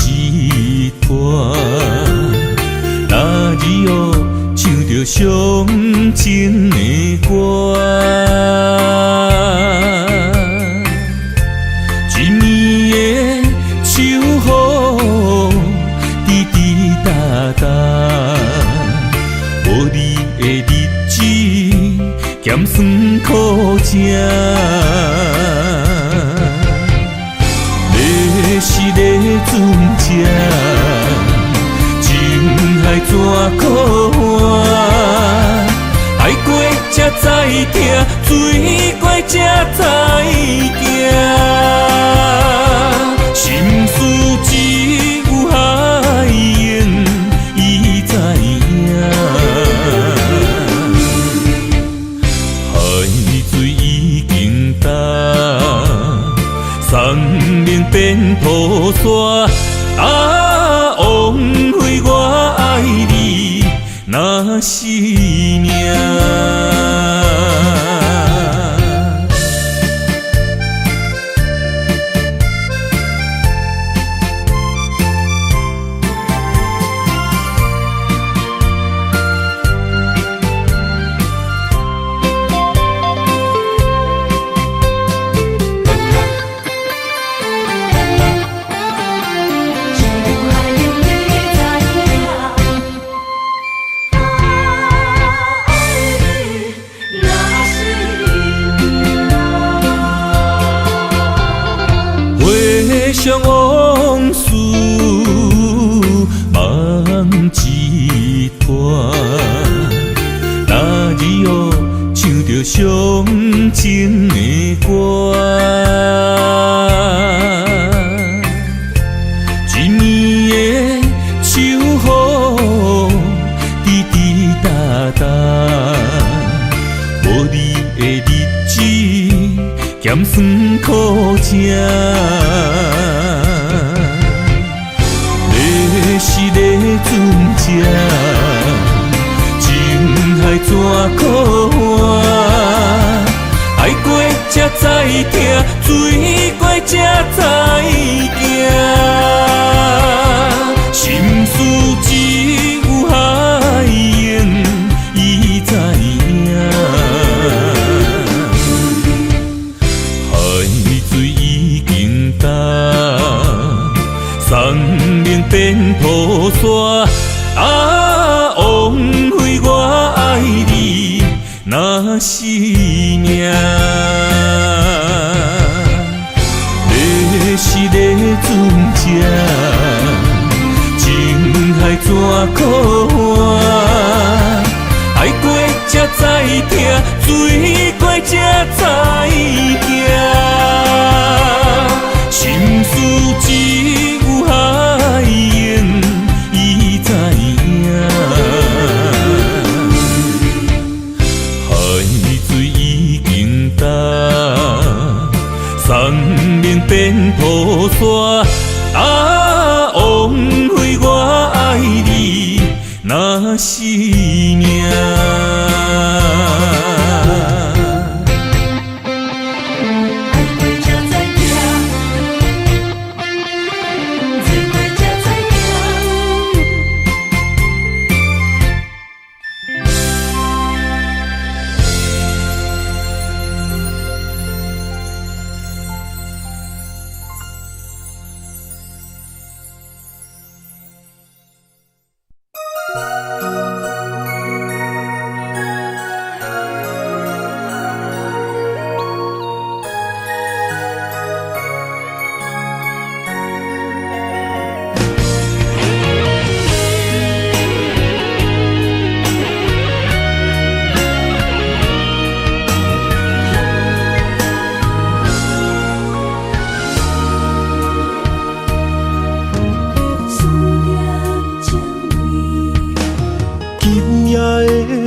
一段，那日后唱着伤情的歌。一年的秋雨，滴滴答答，无你的日子，咸酸苦涩。是个船只，情海怎可换？爱过才知疼，水过才知行。心事只有海涌，伊知影。海水已经干。生命变雨伞，枉费我爱你那是命。想往事梦一段，那日后唱着伤情的歌。一年的秋雨，滴滴答答，无你的日子，咸酸苦涩。是个船只，情海怎可换？爱过才知疼，水过才知行。心事只有海涌，伊知影。海水已经干。生命变雨伞，枉费我爱你那是命。你是个船只，情海怎可换？爱过才知疼，水过才知行。心事只有海涌，伊知影。海水已经干，生命变雨伞，枉费我爱你那是命。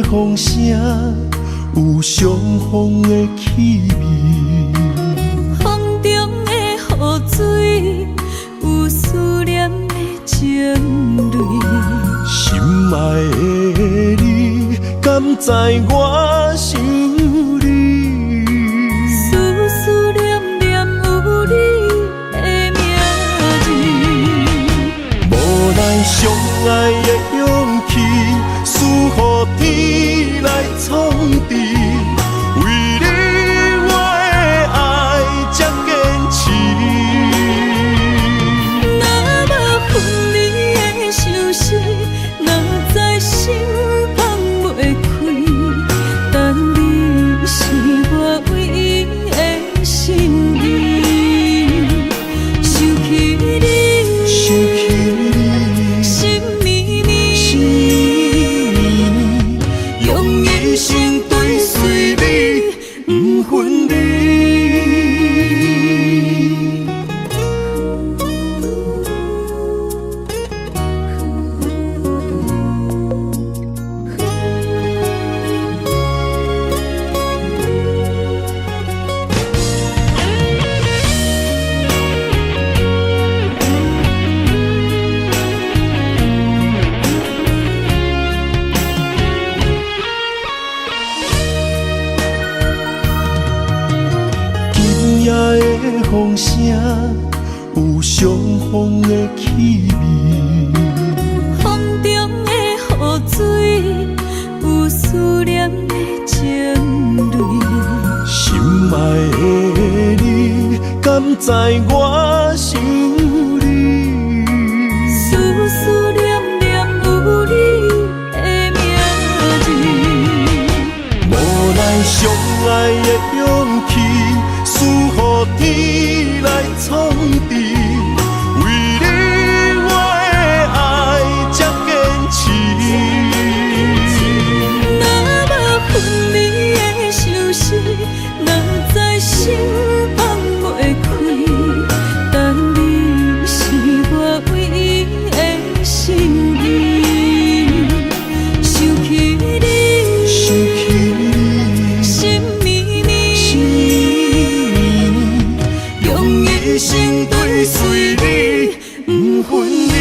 风声有相逢的气味，风中的雨水有思念的情泪。心爱的你，敢知我想你？思思念念有你的名字。上爱的勇气，赐予天来创治。为你我的爱才坚持。若无分离的相思，哪知心放袂开。但你是我唯一的心意，想起你，心绵绵，用一生追随你，不分离。风声有相逢的气味，风中的雨水有思念的情泪。心爱的你，敢知我想你？思思念念有你的名字，无奈相爱的勇气，赐予天来创治。为你我的爱才坚持。若无分离的相思，哪知心放袂开。但你是我唯一的心意，想起你，心绵绵，用一生追随你，不分离。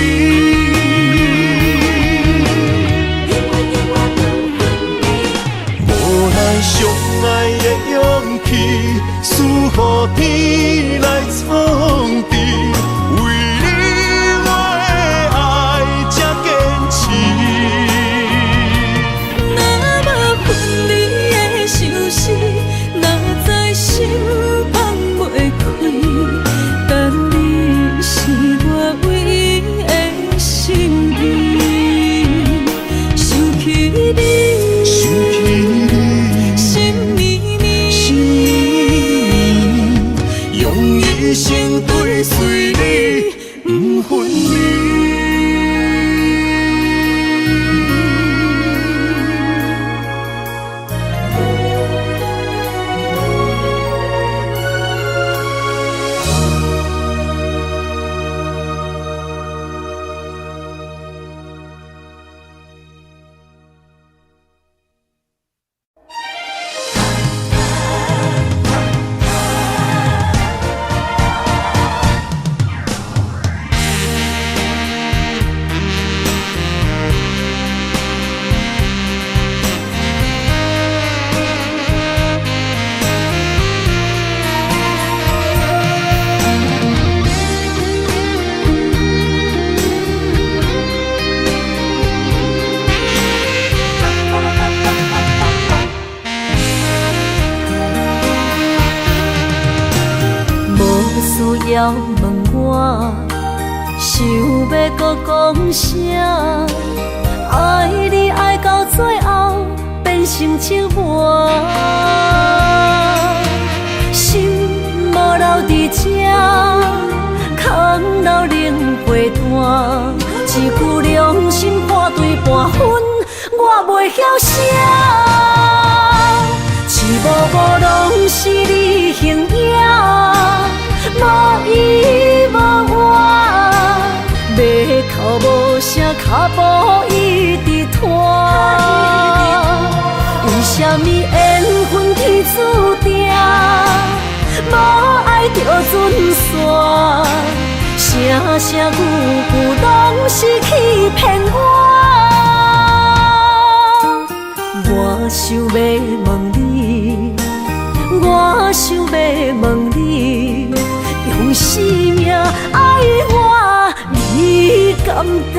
无奈相爱的勇气，赐予天来创治。为你我的爱才坚持。若无分离的相思，哪知心放袂开。但你是我唯一的心意，想起你，心绵绵，用一生追随你，不分离。需要问我，想要搁讲啥？爱你爱到最后变成寂寞，心无留伫这，空留冷陪伴。一句良心半对半分，我袂晓写。一幕幕拢是你形影。无依无我，要哭无声，脚步一直拖。为什么缘分天注定，无爱就准线？声声句句拢是欺骗我。我想要问你，我想要问你。用生命爱我，你敢甘？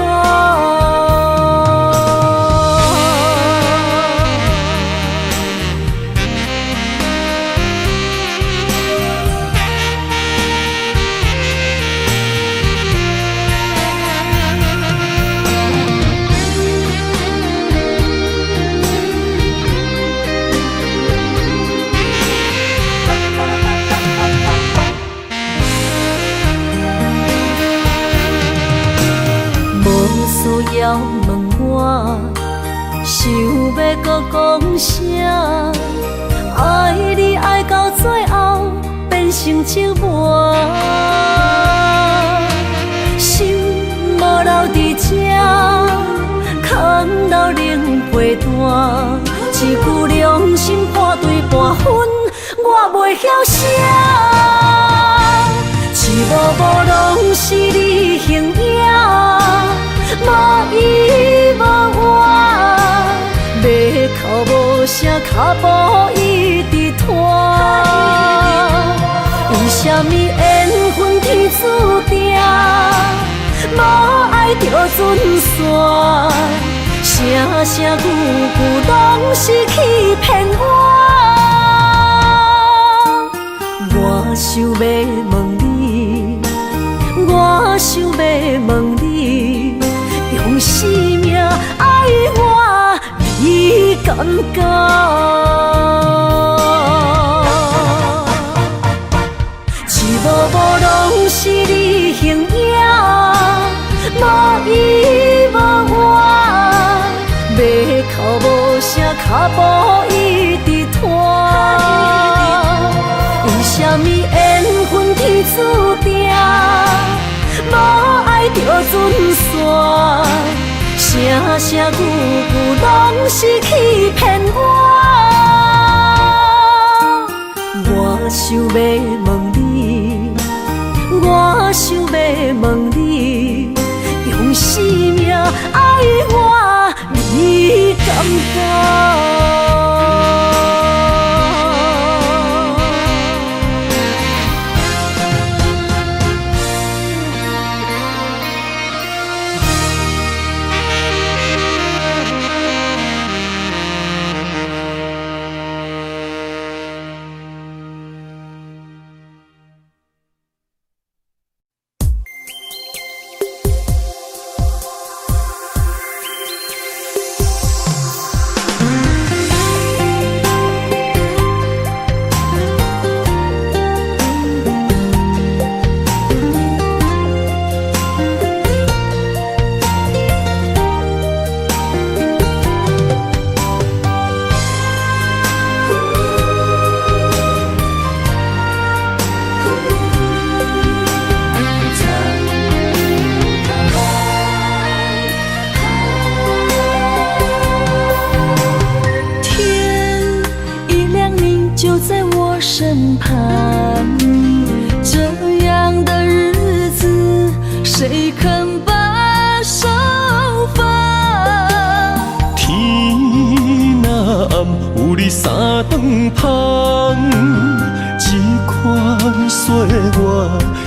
要问我，想要搁讲啥？爱你爱到最后变成寂寞，心无留伫这，空留冷陪伴。一句良心半对半分，我袂晓写。一幕幕拢是你形影，无依无我，要哭无声，脚步一直拖。为什么缘分天注定，无爱就准线？声声句句拢是欺骗我。我想要问你，我想要问你，用生命爱我，你敢讲？一幕幕拢是你形影，无依无我。要哭无声，脚步一直拖。为什么缘分天注定，无爱就准线？声声句句拢是欺骗我。我想要问你，我想要问你，用生命爱我。你敢讲？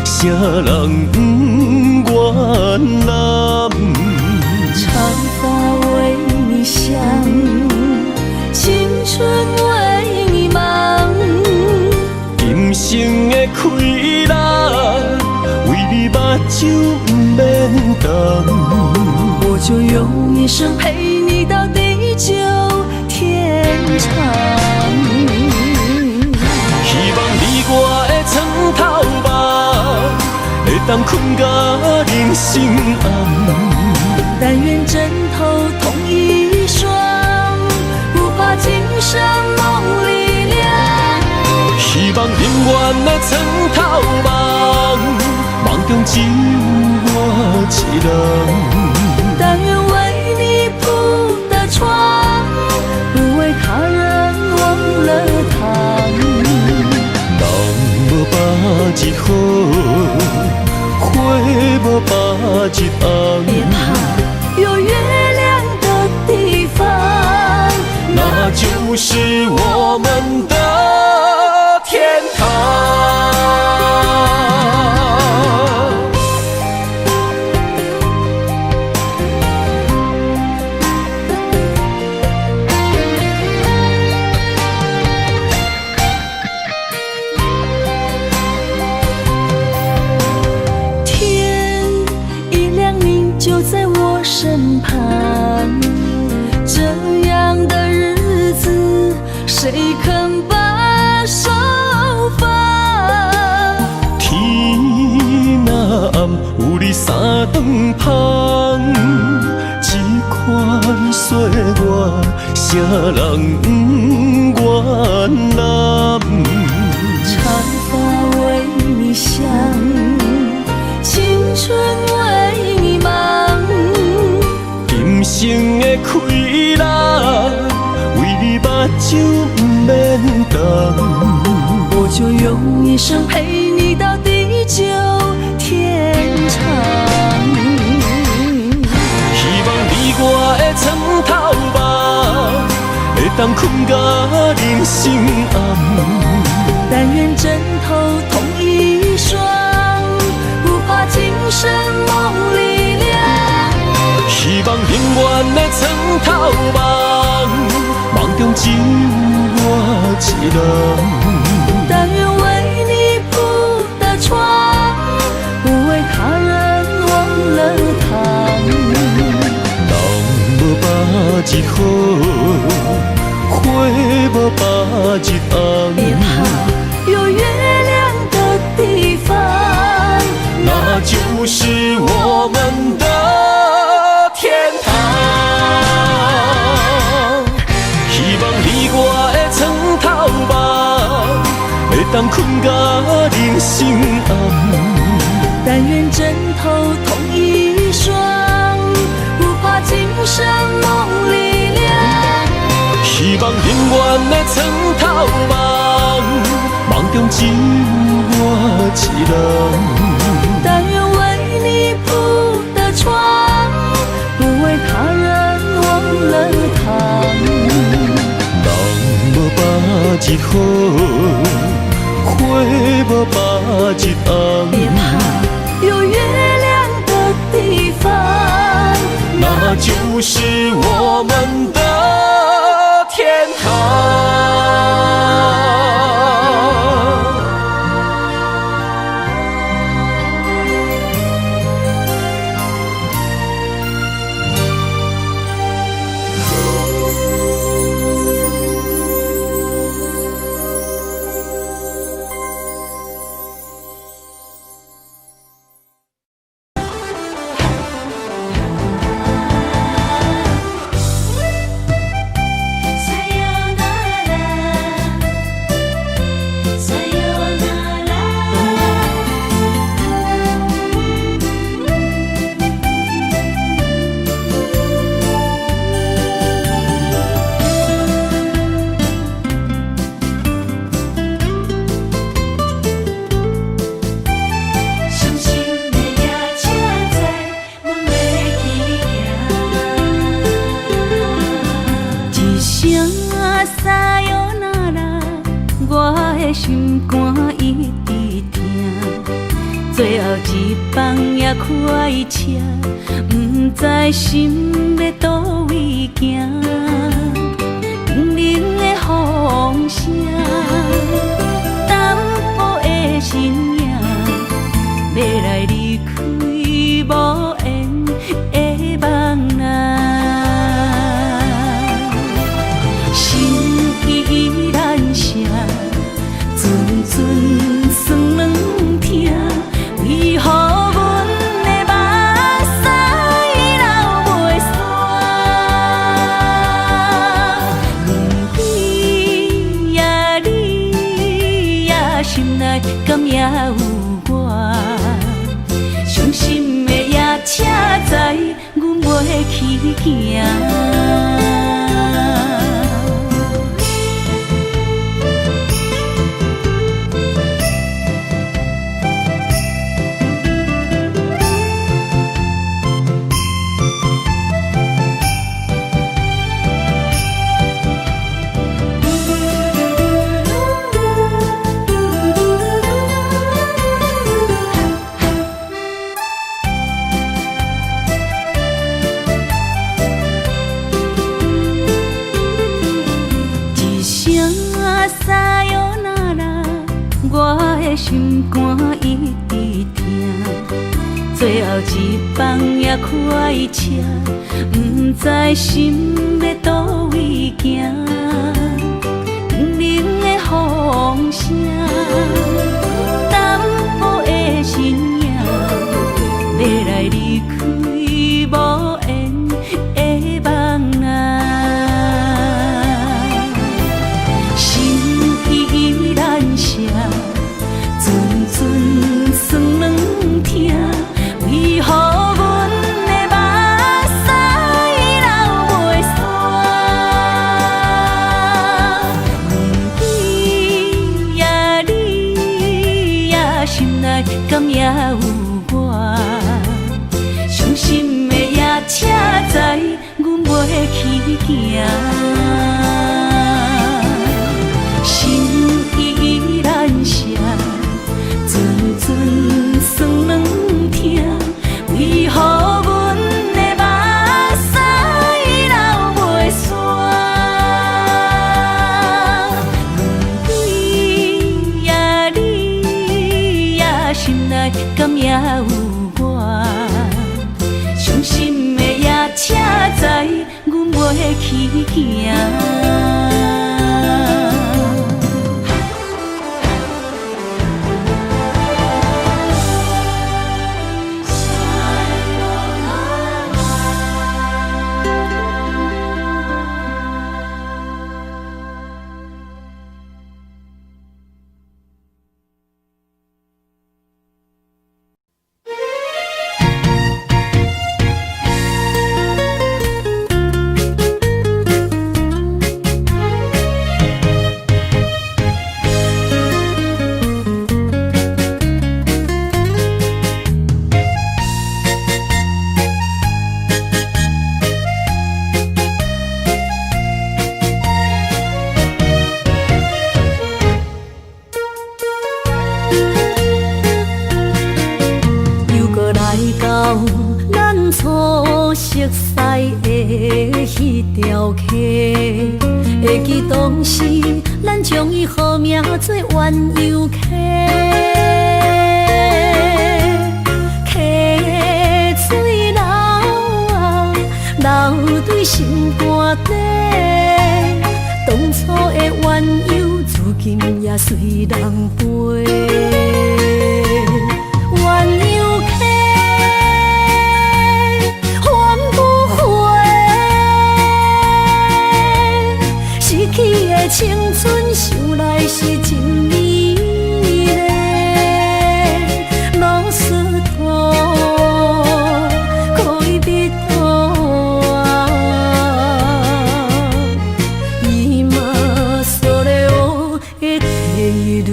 啥人不原谅？长发为你香，青春为你忙。今生的快乐，为你目睭不免干。我就用一生陪你到地久天长。希望你我的床头梦，会当困甲人心暗。但愿枕头同一双，不怕今生梦里凉。希望永远的床头梦，梦中只有我一人。但愿为你铺的床，不为他人忘了躺。人无百日好，花无百日红。别怕，有月亮的地方，那就是我们的天堂。身旁，这样的日子，谁肯把手放？天若暗，有你三顿香，款岁月，啥人不愿揽？长发为你香，青春为你忙。今生的快乐，为你目睭不免干。我就用一生陪你到地久天长。希望你我的床头梦，会当困甲人生暗。但愿枕头同一双，不怕今生梦里凉。希望永远的床头梦，梦中只有我一人。但愿为你铺的床，不为他人忘了躺。人无百日好，花无百日红。别怕有月亮的地方，那就是我们的天堂。希望你我的床头梦，会当困甲人生暗。但愿枕头同一双，不怕今生梦里凉。希望永远的床头梦，梦中只有我一人。但愿为你铺的床，不为他人忘了躺。人无百日好，花无百日红。别怕有月亮的地方，那就是我们的天堂。心肝一直疼，最后一放也开车，不知心要倒位行。冷冷的风声，淡薄的身影，要来离开无缘的梦啊，心依然声。阵阵酸软疼，为何阮的目屎流袂煞？问你呀，你呀，心内敢也有我？伤心的夜车载，阮袂去行。心肝一直疼，最后一放也开车，不知心要倒位行。冷冷的风声，淡薄的身影，要来离开无缘知阮袂去行，心依然舍，阵阵酸软痛，为何阮的目屎流袂煞？对呀，你呀，心内敢也有我？伤心的也请知，阮袂去行。初熟悉的迄条溪，会记当时咱将伊号名做鸳鸯溪。溪水流啊，流对心肝底。当初的鸳鸯，如今也随人飞。鸳鸯溪。青春想来是真美丽，老师徒可以比途啊，伊嘛所了的地路。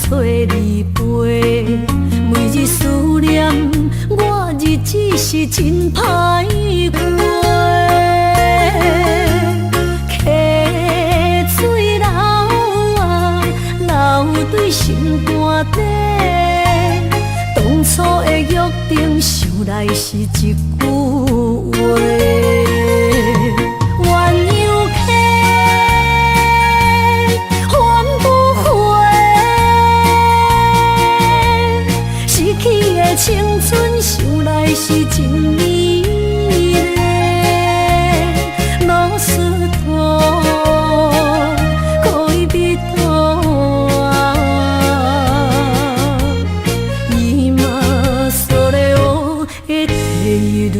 找你陪，每日思念我，日子是真歹过。溪水流啊，流对心肝底。当初的约定，想来是一句话。青春想来是真美丽，老师徒可以比途啊，伊嘛所了的地路。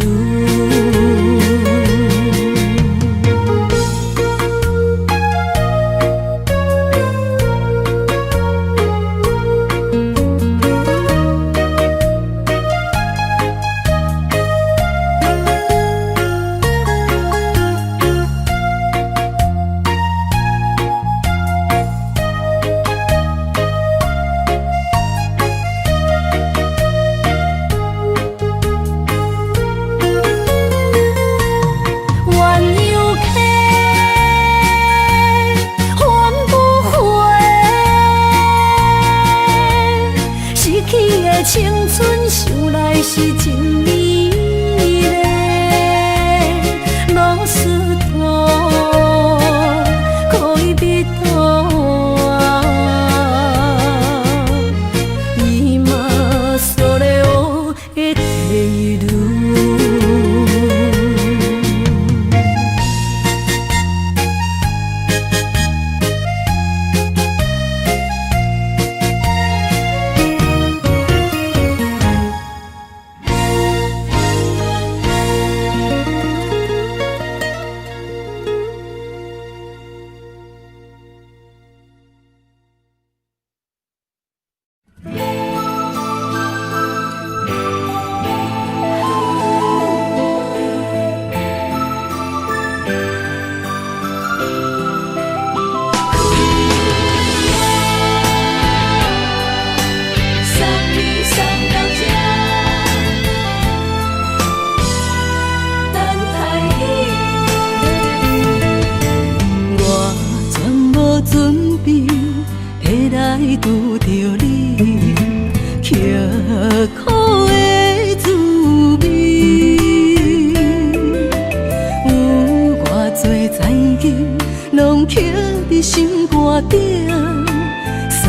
青春想来是真美丽，老师徒可以比途啊，伊嘛所了的地路。来拄着你，刻苦的滋味。有偌多残景，拢刻伫心肝顶，算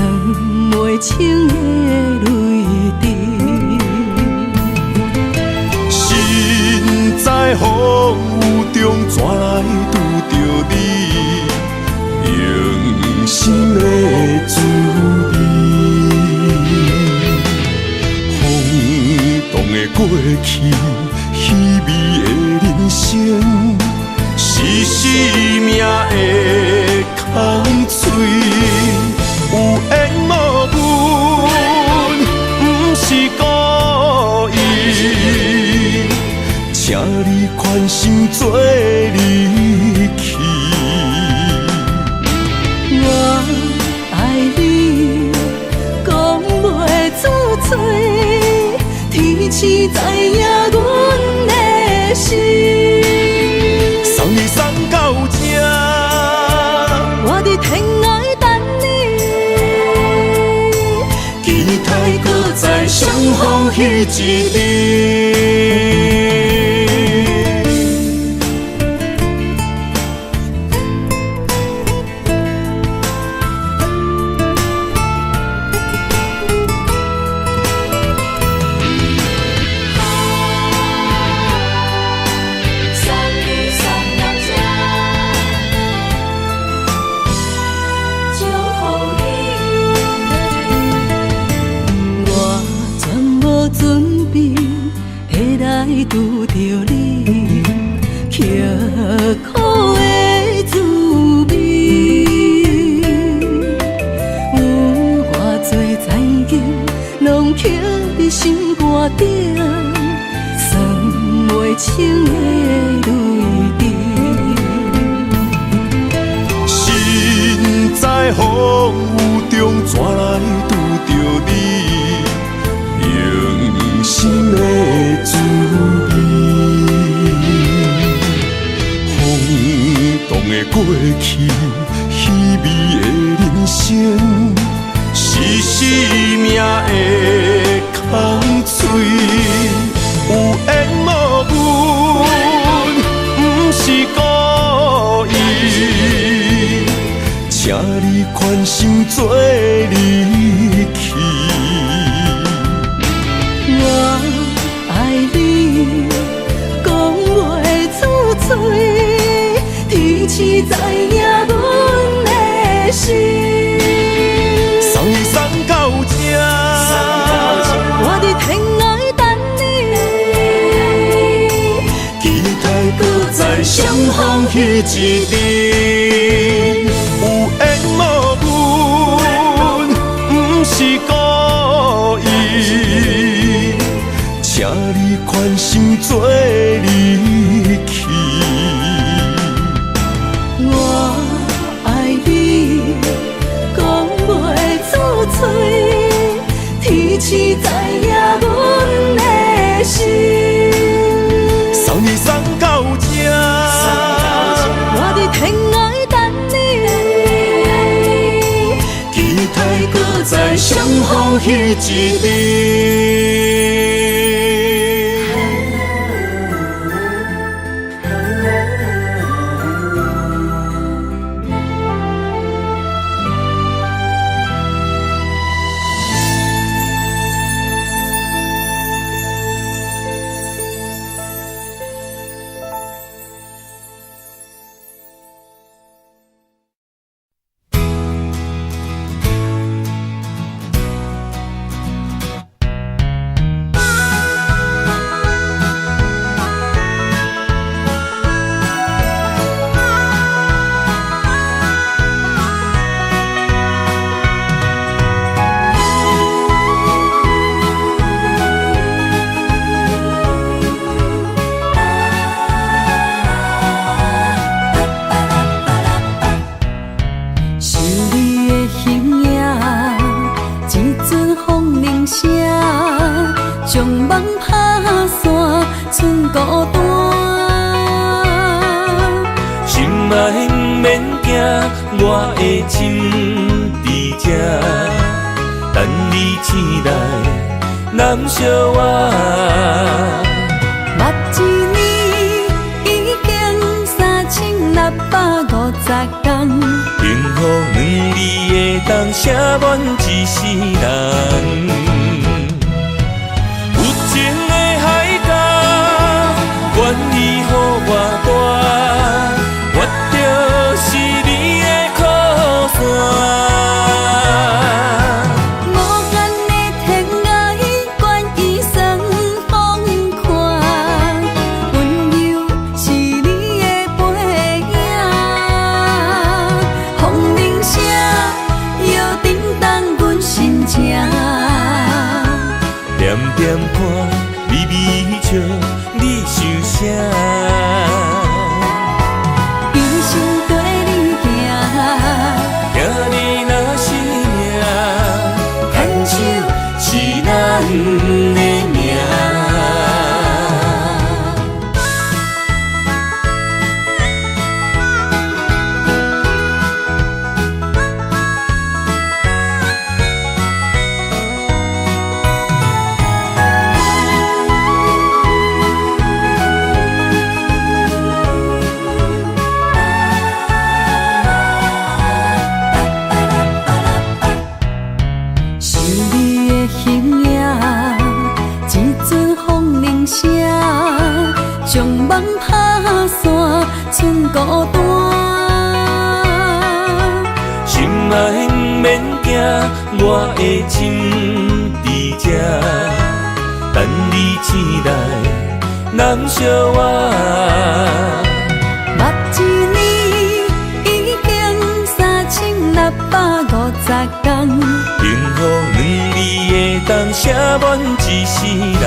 袂清的泪滴。身在风雨中，怎来拄着你？用心的滋味，风动的过去，稀微的人生，是生命的空嘴，有缘无分，不是故意，请你宽心做离去。我爱你，讲袂出嘴，天赐知影阮的心。送你送到这，我伫天涯等你，期待搁再相逢彼一日。拄着你，刻苦的滋味。有偌多残景，拢刻伫心肝顶，算袂清的泪滴。身在风雨中，怎来拄着你？用心的滋味，风动的过去，稀微的人生，是生命的空嘴，有缘无分，不是故意，请你宽心做离去。我爱你，讲袂出嘴，天赐知影阮的心。送你送到这，我伫天涯等你，期待搁再相逢彼一日。有缘无分，不是故意，请你宽心做离去。我爱你，讲袂出嘴，天赐知影阮的心。送你送到这，我伫天涯等你，期待搁再相逢彼一日。将梦拍散，剩孤单。心爱不免惊，我的心伫这。难相偎。目一年已经3650天，幸福两字会当写满一世人。有情的海角，愿意予我大，我就是你的靠山。无间的天涯，愿意算风看，温柔是你的背影，风铃声摇叮当阮心情。点点看，微微笑，你想啥？一生跟你行，行你若是命，牵手是咱的命。想你的形影，一阵风铃声，将梦打散，剩孤单。心爱不免惊，我的心伫这，等你醒来，难相偎。目一年已经3650天，幸福两字会当写满一世人。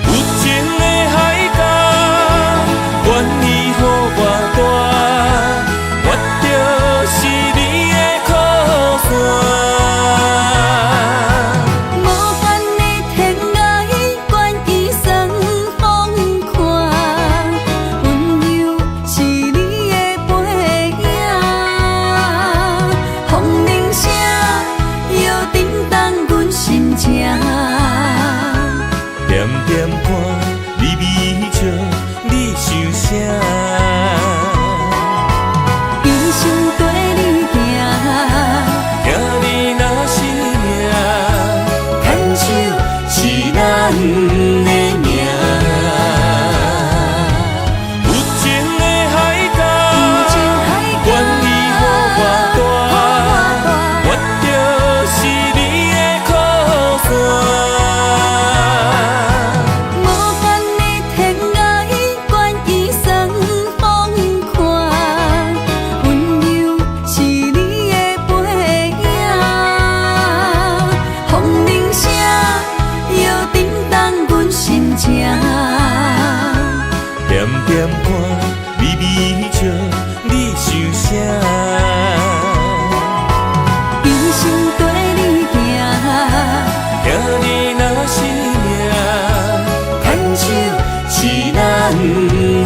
有情的海角，愿意予我大，我就是你的靠山。无间的天涯，愿意算风看，温柔是你的背影，风铃声摇叮当阮心情。点点看，微微笑，你想啥？一生跟你行，行你若是命，牵手是咱的命。有情的海角，愿意予我大，我就是你的靠山。无间的天涯，愿意算风看，温柔是你的背影，风铃声摇叮当阮心情。点点看，微微笑，你想啥？一生跟你行，行你若是命，牵手是咱的命。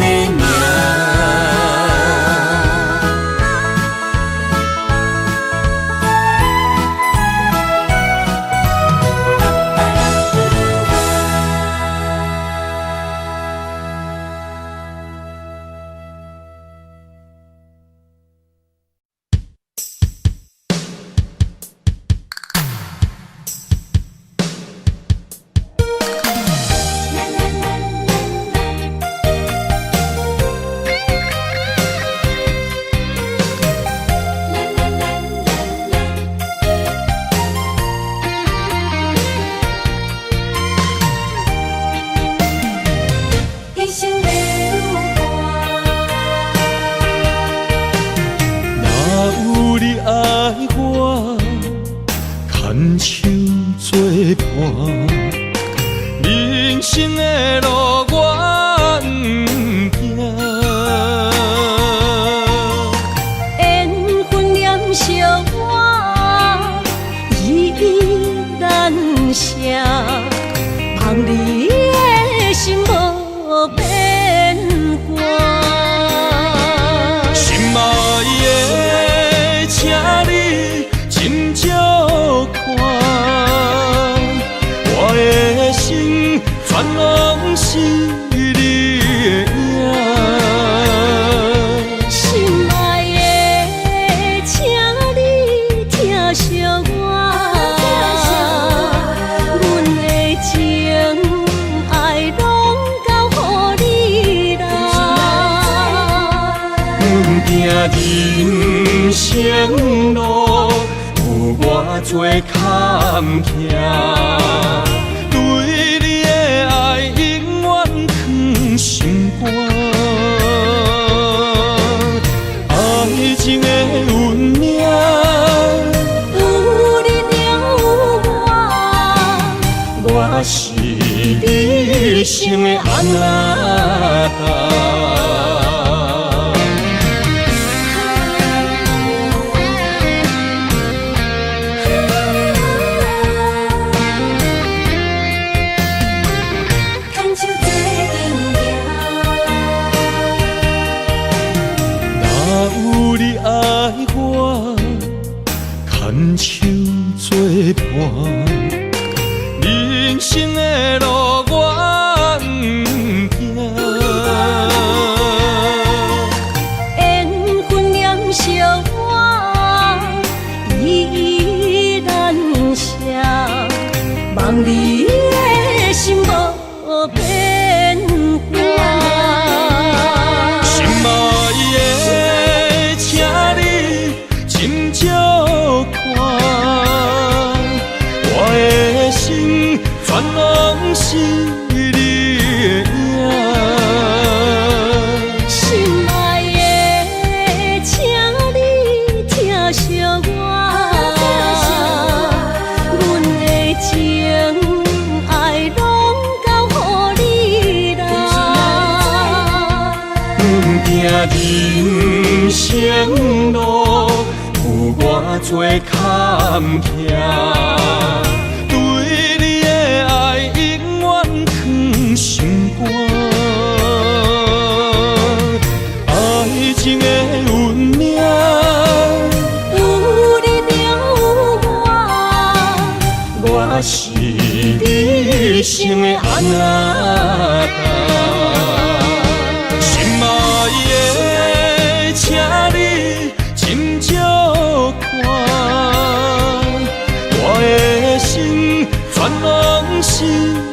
生路有偌多坎坷，对你的爱永远藏心肝。爱情的运命，有你有我，我是你生的安那达。有你爱我，牵手作伴，人生的路我不惊。缘分染烧我，依然写，望你的心无变化。心爱的，请你斟酌看，我的心全拢是你的影。心爱的，请你疼惜我，阮的情爱拢交予你啦。阮行人生路有偌多坎坷，对你的爱永远藏心肝。爱情的运命，有你有我，我是你生的安那达。心爱的，请你斟酌看，我的心全拢是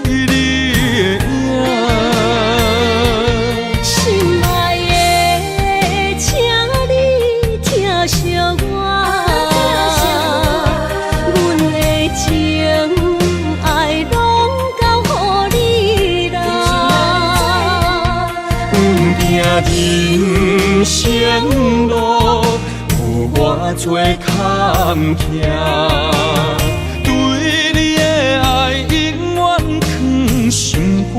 你的影。心爱的，请你疼惜我，阮的情爱拢交予你啦。人生路有偌多坎坷，对你的爱永远藏心肝。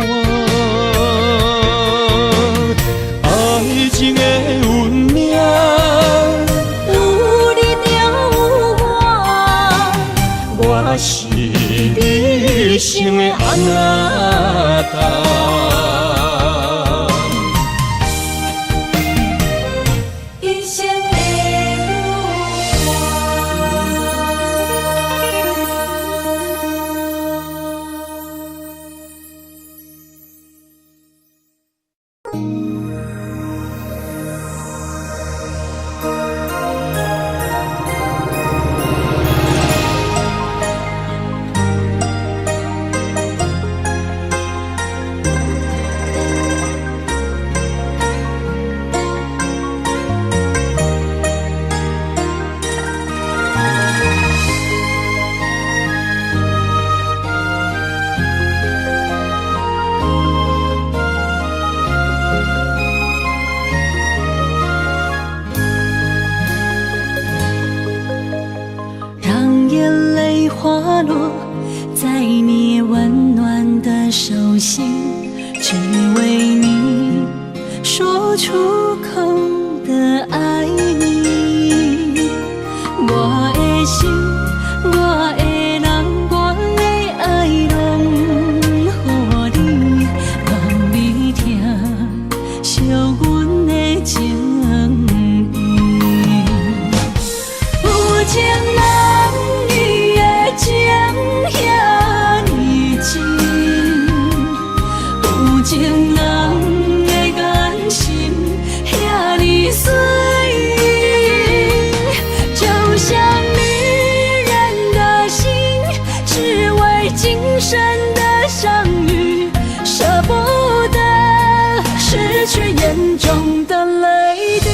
爱情的运命，有你有我，我是你生的安那达。一生的让眼泪滑落在你温暖的手心，只为你说出口的爱你。我的心，我的人，我的爱拢予你，望你疼惜阮的情意。有情人你的情遐尼真，有情人的眼神遐尼水，就像女人的心，只为今生的相遇，舍不得失去眼中的泪滴。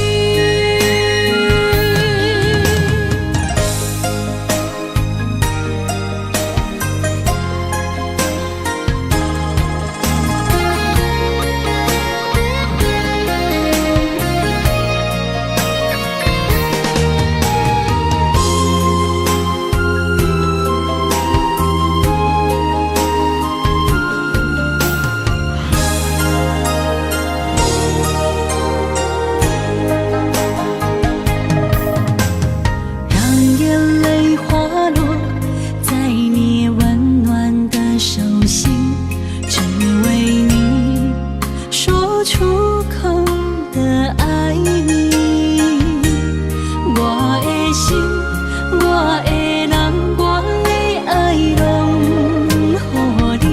的人，我的爱拢予你，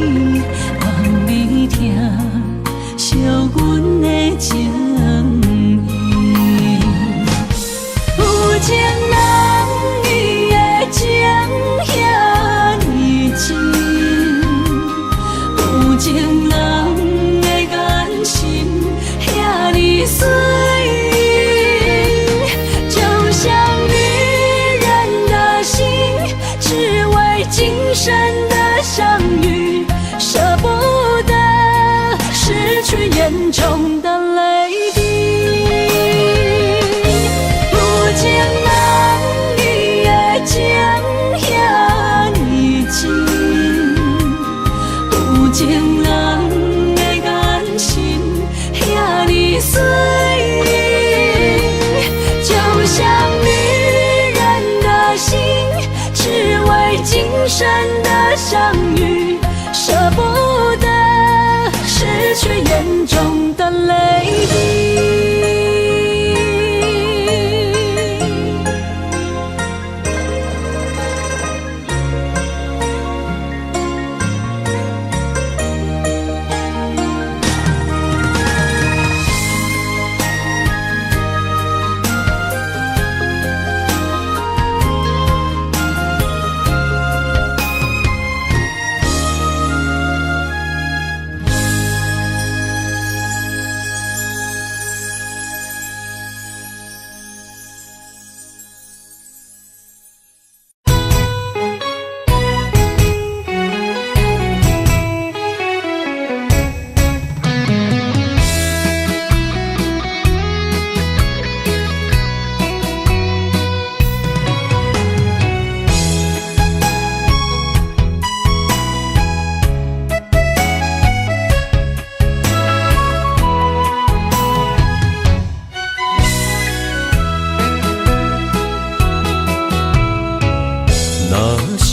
我袂听惜阮的情意。有情人伊的情遐尼深，有情人的眼神遐尼水。今生的相遇，舍不得失去眼中的泪滴。有情人伊的情遐尼深，有情人的眼神遐尼水，就像女人的心。只为今生的相遇，舍不得失去眼中的泪滴。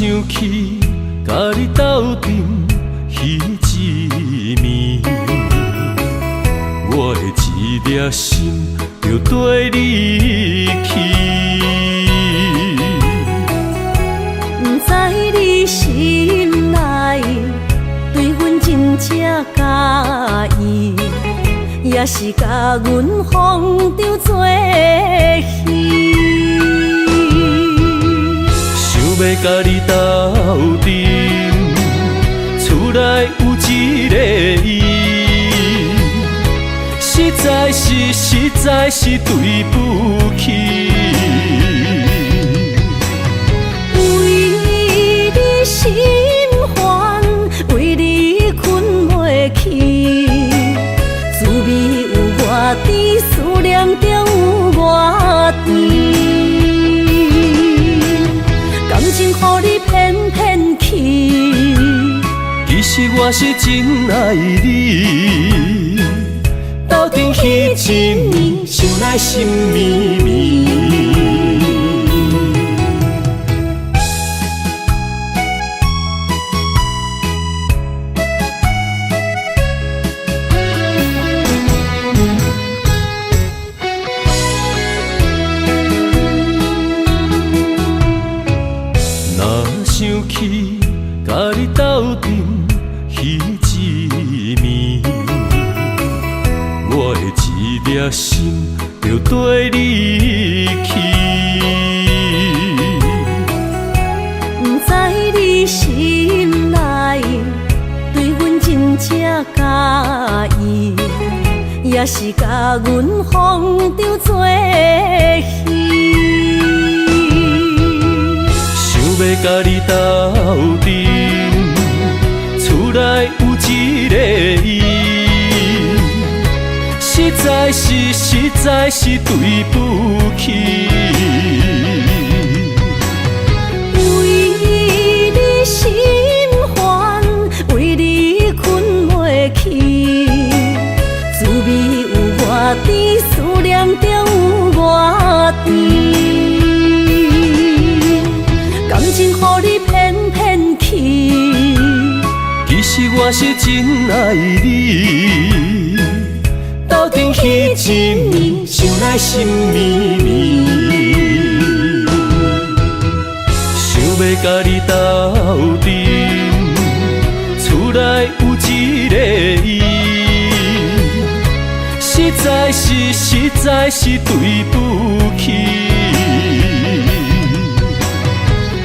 想起甲你斗阵彼一暝，我的一粒心就跟你去。不知你心内对阮真正介意，也是甲阮风中做戏。要甲你斗阵，厝内有一个伊，实在是对不起。为你心烦，为你困袂去，滋味有外甜，思念就有外甜。感情予你骗骗去，其实我是真爱你。斗阵彼一暝，想来心绵绵。想起甲你斗阵彼一暝，我的一粒心就跟你去。不知你心内对阮真正介意，也是甲阮风中做戏。要甲你斗阵，厝内有一个伊，实在是对不起。为你心烦，为你困袂去，滋味有外甜，思念就有外甜。感情予你骗骗去，其实我是真爱你。斗阵彼一暝，想来心绵绵。甲你斗阵，厝内有一个伊，实在是对不起。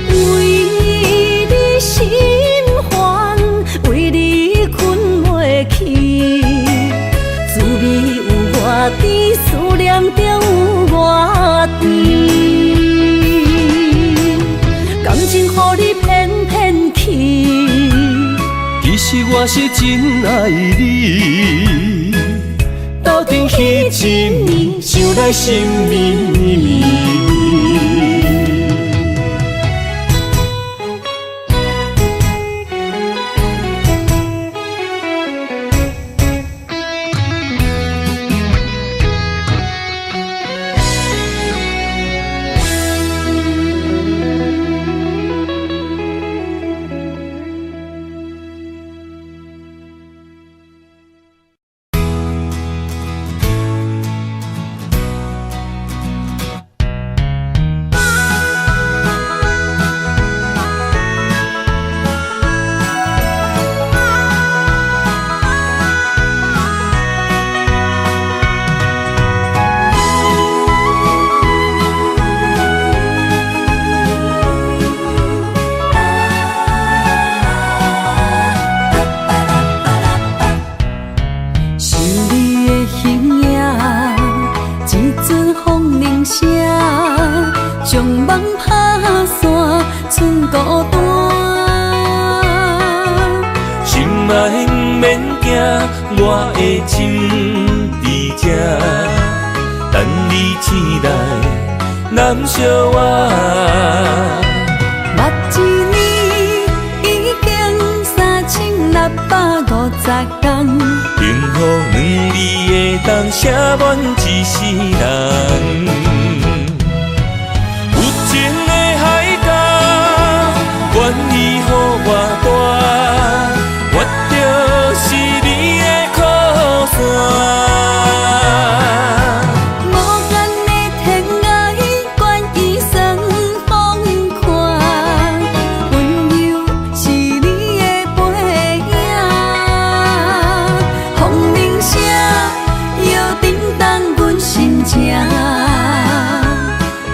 为你心烦，为你困袂去，滋味有偌甜，思念就有偌甜。感情予你骗骗去，其实我是真爱你，斗阵彼一暝，想来心绵绵。我的心伫这，等你醒来，难相我。目一年已经3650天，幸福两字会当写满一世人。有情的海角，愿意予我大，我就是你的靠山。无间的天涯，愿意算风看，温柔是你的背影。风铃声摇叮当阮心情，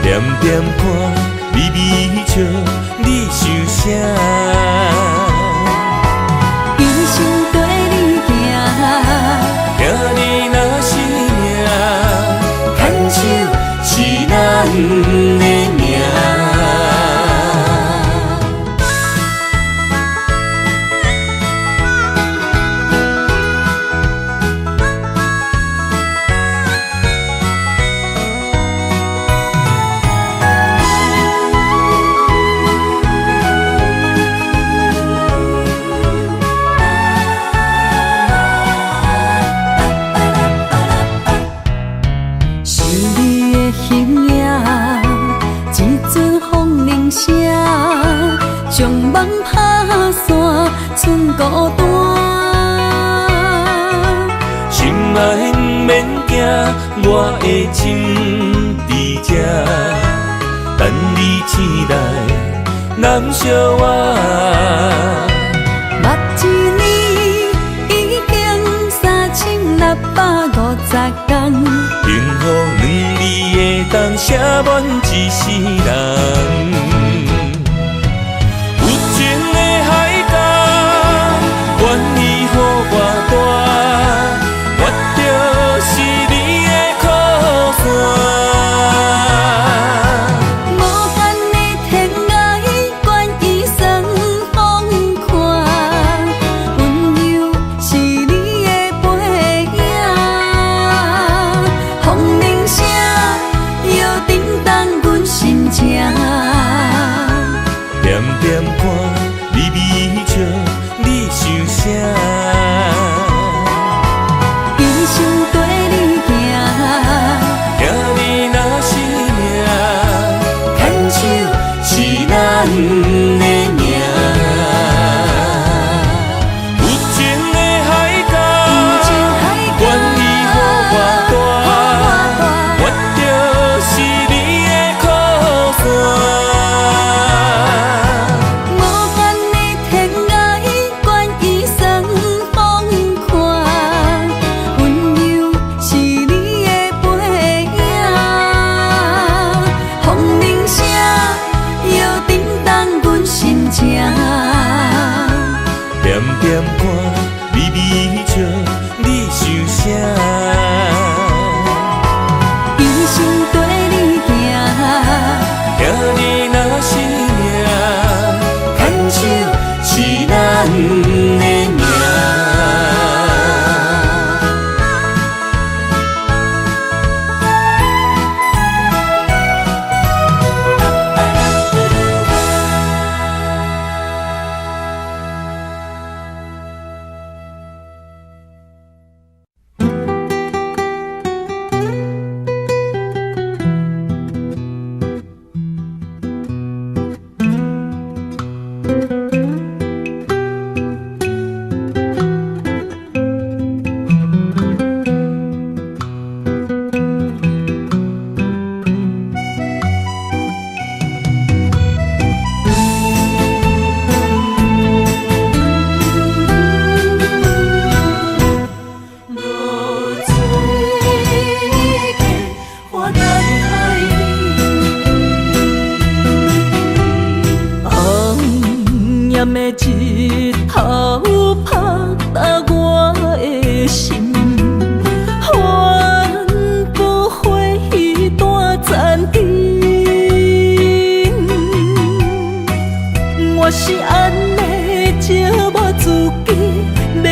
点点看，微微笑，你想啥？一生跟你行，行你若是命，牵手是咱的命。是你的形影，一阵风铃声，将梦打散，剩孤单。心爱不免惊，我的心伫这，等你醒来，难相我。目一年已经3650天，幸福两字会当写满一世人。有情的海角，愿意予我大，我就是你的靠山。无间的天涯，愿意算风看，温柔是你的背影。风铃声摇叮当阮心情，点点看，微微笑，你想啥？一生跟你行，行你若是命，牵手是咱的命。有情的海角，愿意予我大，我就是你的靠山。名。日头拍打我的心，翻过花彼段残阵。我是安尼借我自己，要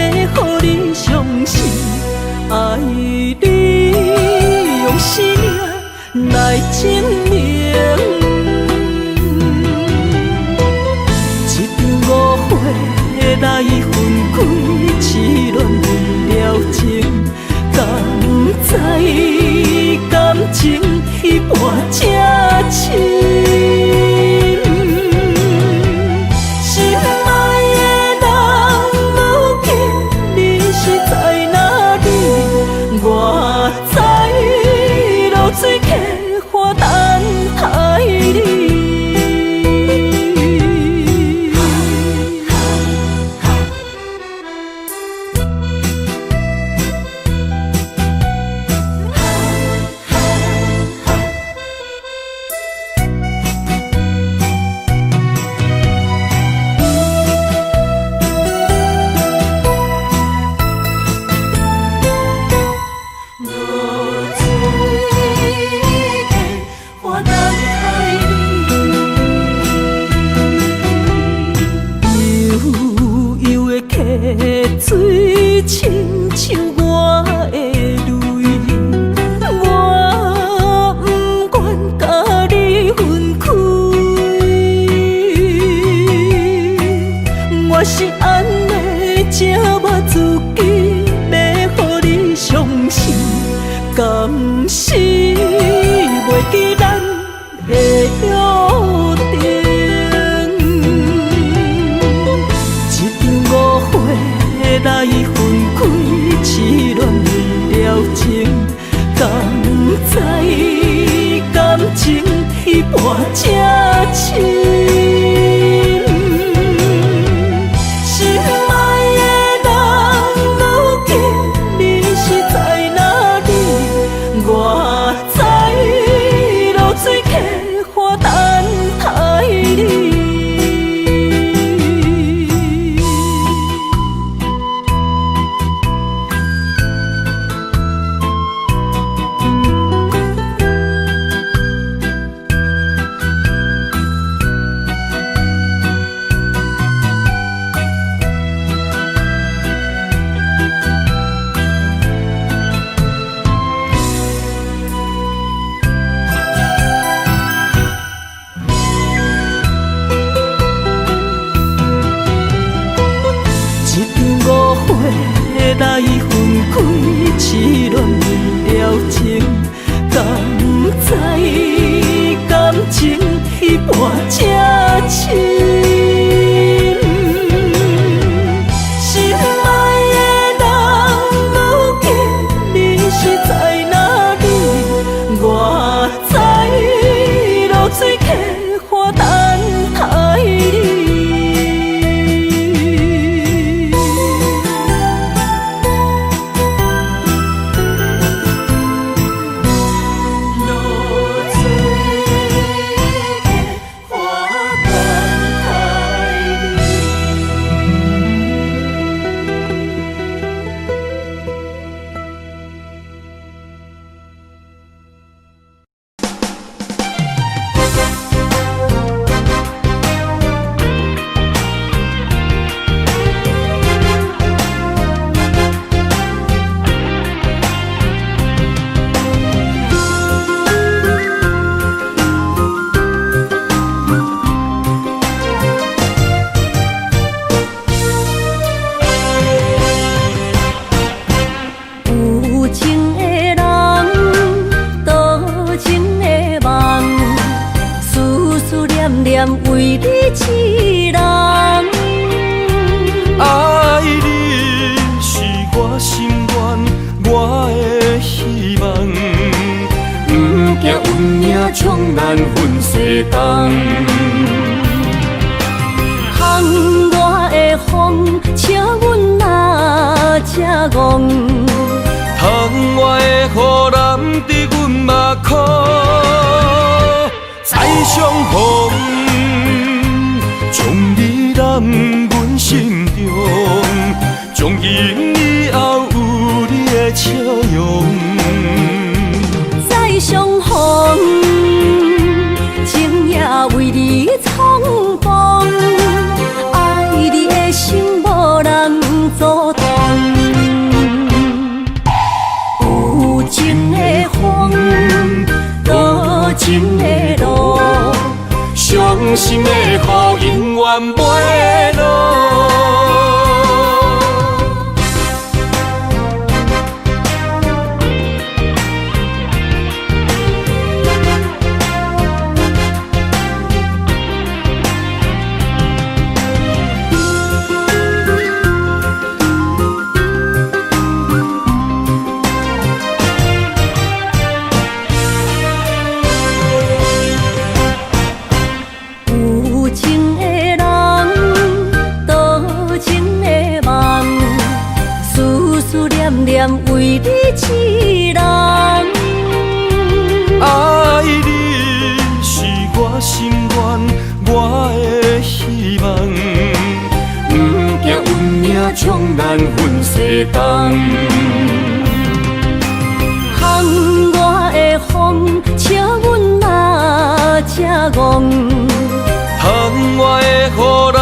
予你相信，爱你用生命来证明。来分开，痴恋为了情，敢知感情彼半才深。心爱的人，如今你是在哪里？我在落水溪花等待你。水亲像我的泪，我不愿甲你分开。我是安尼借我自己，要予你相信，甘是袂记咱的约定。来分开，痴恋为了情，敢知感情彼半才深。心爱的人，如今你是在哪里？我在落水溪花等待你。来分开，痴恋为了情，敢知感情彼半才深。心爱的人，如今你是在哪里？我在落水溪花等待你。花念为你一人。爱你是我心愿，我的希望。不惊运命冲咱分世东。窗外的风，请阮哪只戆？窗外的雨淋伫阮目眶，再相逢，将你揽阮心中，从今以后有你的笑容。再相逢，情也为你创风，爱你的心无人阻挡。有情的风，多情的路，伤心的雨永远袂落。为你一人，爱你是我心愿，我的希望。不惊运命冲咱分世东。窗外的风，请阮哪只戆？窗外的雨淋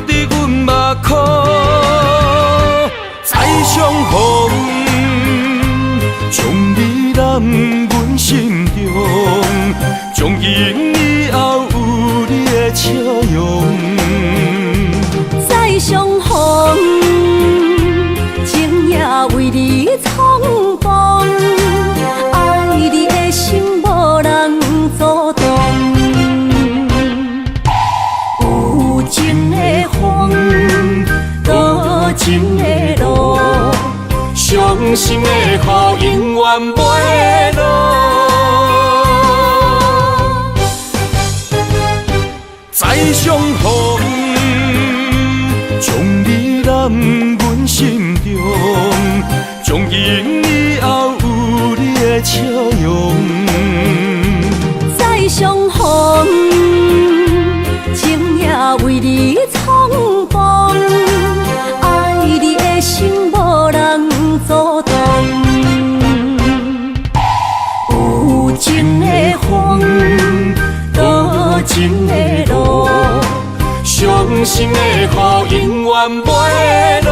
伫阮目眶，再相逢，将你揽阮心中，从今以后有你的笑容。再相逢，情也为你创风，爱你的心无人阻挡。有情的风，多情的路，伤心的雨永远袂落。再相逢，将你揽阮心中，从今以后有你的笑容。再相逢，情也为你创风，爱你的心无人阻挡。有情的风，多情的路，伤心的雨永远袂落。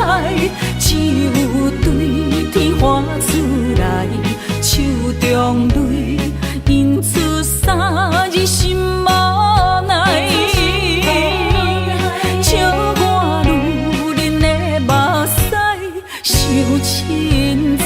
海，只有对天花出来，手中泪引出三字心无奈，笑我女人的目屎受凊彩。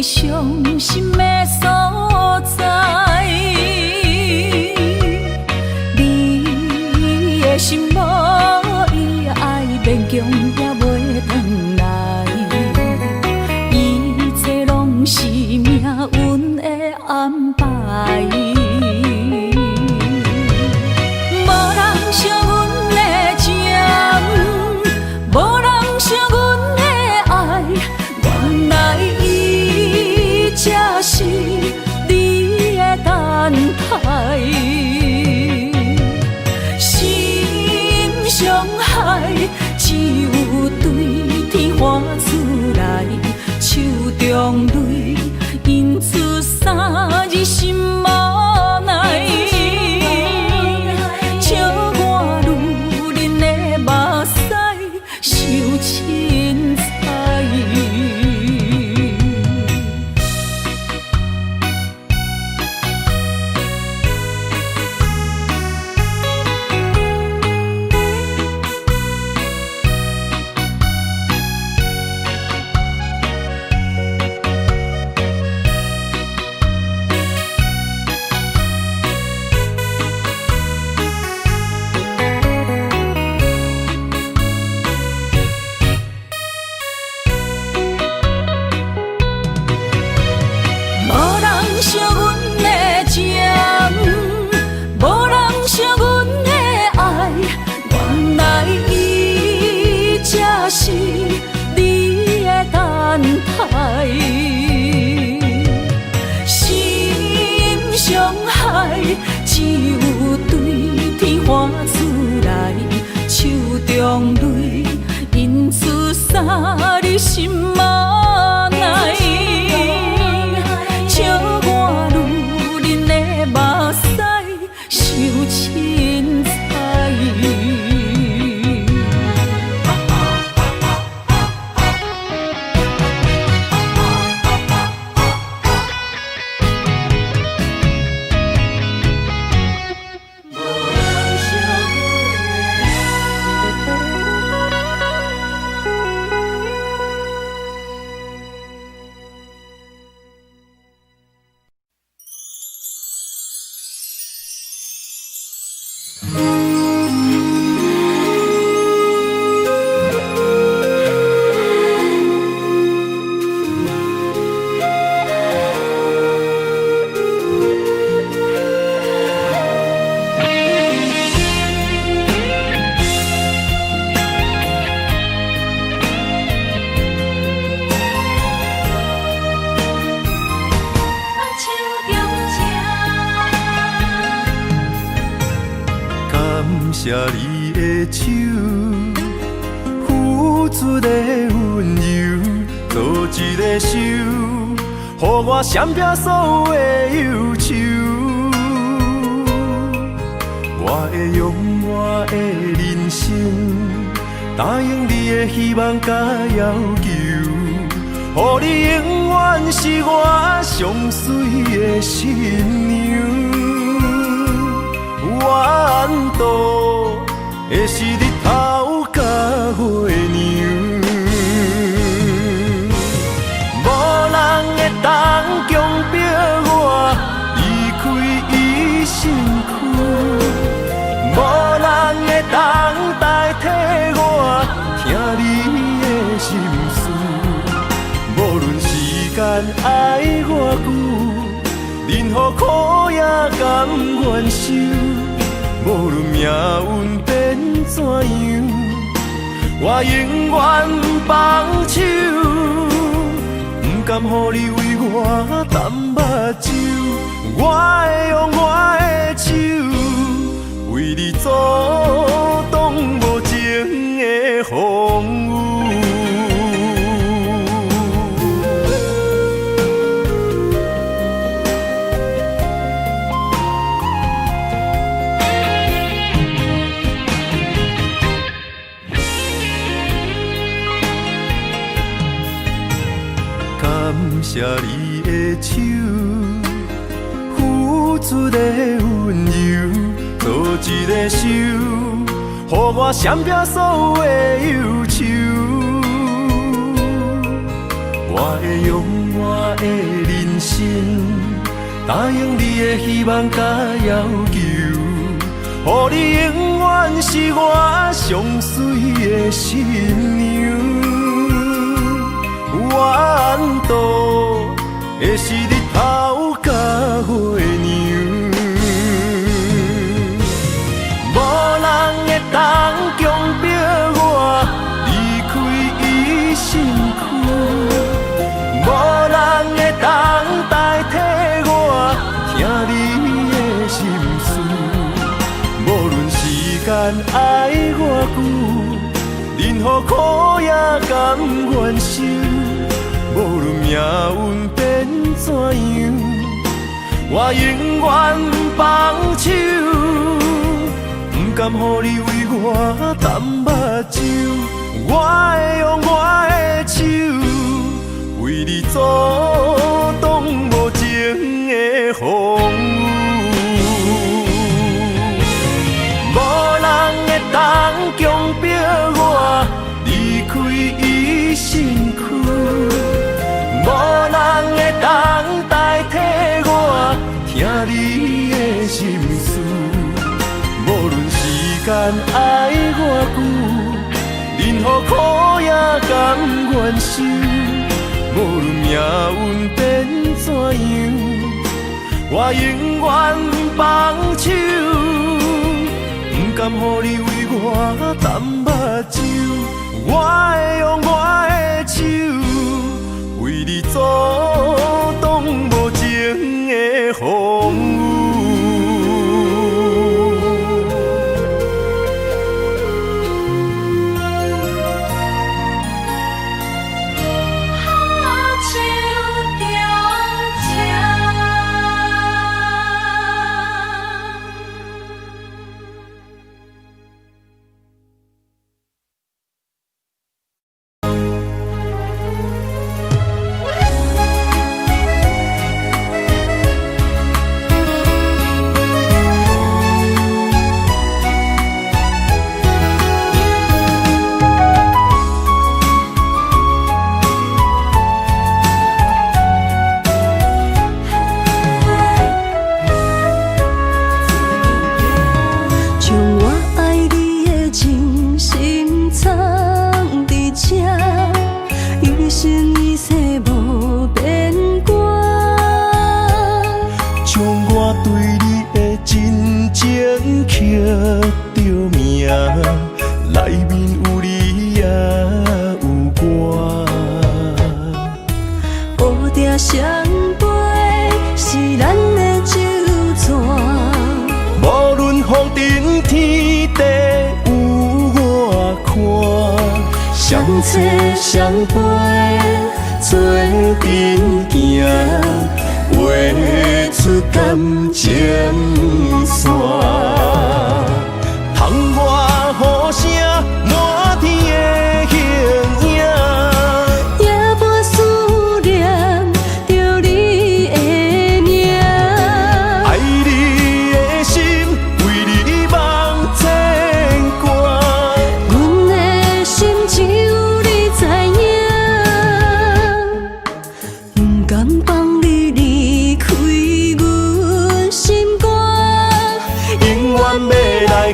伤心的所在，你的心无伊爱勉强也袂转来，一切拢是命运的安排。无人惜阮的情，无人惜阮的爱，原来才是你的等待，心伤害只有对天花出来，手中泪引出三字心无奈，笑我女人的目屎受凊彩。惜阮的情，无人惜阮的爱，原来伊才是你的等待。心伤害只有对天花出来，手中泪引出三字心无奈。笑我女人的目屎受凊彩。谢你的手，付出的温柔，做一个手，予我闪避所有的忧愁。我会用我的人生，答应你的希望甲要求，予你永远是我上水的新娘。缘途会是日头甲月亮，无人会当强迫我离开伊身躯，无人会当代替我听你的心事，无爱我久，任何苦也甘愿受。无论命运变怎样，我永远放手，不甘予你为我淡目睭。我会用我的手，为你阻挡无情的风雨。感谢你的手，付出的温柔，做一个手，予我闪避所有的忧愁。我会用我的人生，答应你的希望甲要求，予你永远是我上水的新娘。缘途会是日头甲月亮，无人会当强迫我离开伊身躯，无人会当代替我听你的心事。无论时间爱我久，任何苦也甘愿受。无论命运变怎样，我永远放手，不甘予你为我淡目睭。我会用我的手，为你阻挡无情的风雨。无人会当强迫我离开伊身躯，无人会当代替我听你的心事。无论时间爱我久，任何苦也甘愿受。无论命运变怎样，我永远放手，不甘予你为我淡目睭。我会用我的手，为你阻挡无情的风雨。相陪做阵行，画出感情线。窗外雨声满天的形影，夜半思念着你的名。爱你的心为你梦牵挂，阮的心只有你知影。不甘放你离开阮心肝，永远要来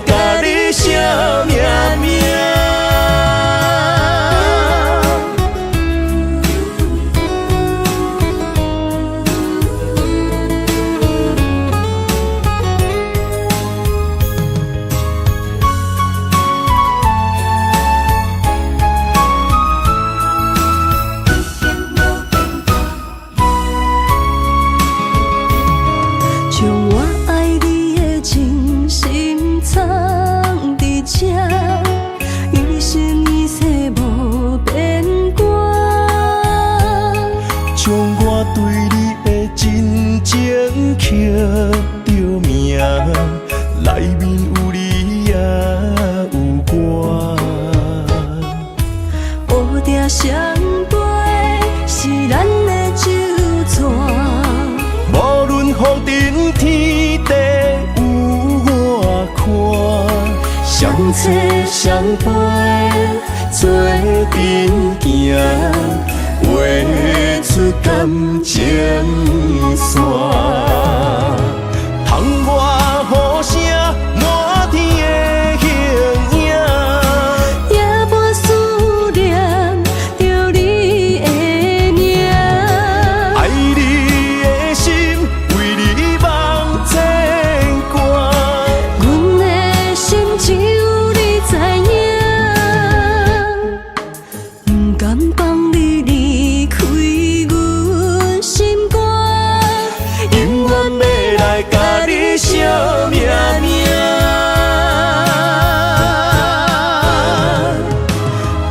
将我对你的真情刻着名，内面有你也有我。乌蝶双飞是咱的酒泉，无论雨阵天地有我看，相切相陪做阵行，画出感情线。窗外雨声满天的形影，夜半思念着你的名。爱你的心为你梦牵挂，阮的心只有你知影，不甘放你离开阮心肝，永远要来甲你惜命命。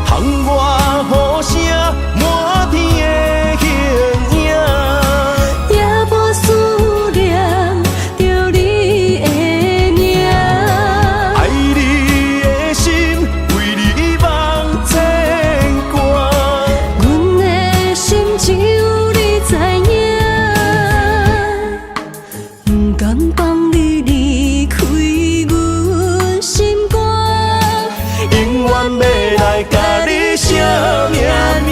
窗外雨声满天的形影，夜半思念着你的名。爱你的心为你梦牵挂，阮的心只有你知影，不甘放你离开阮心肝，永远要来甲你惜命命。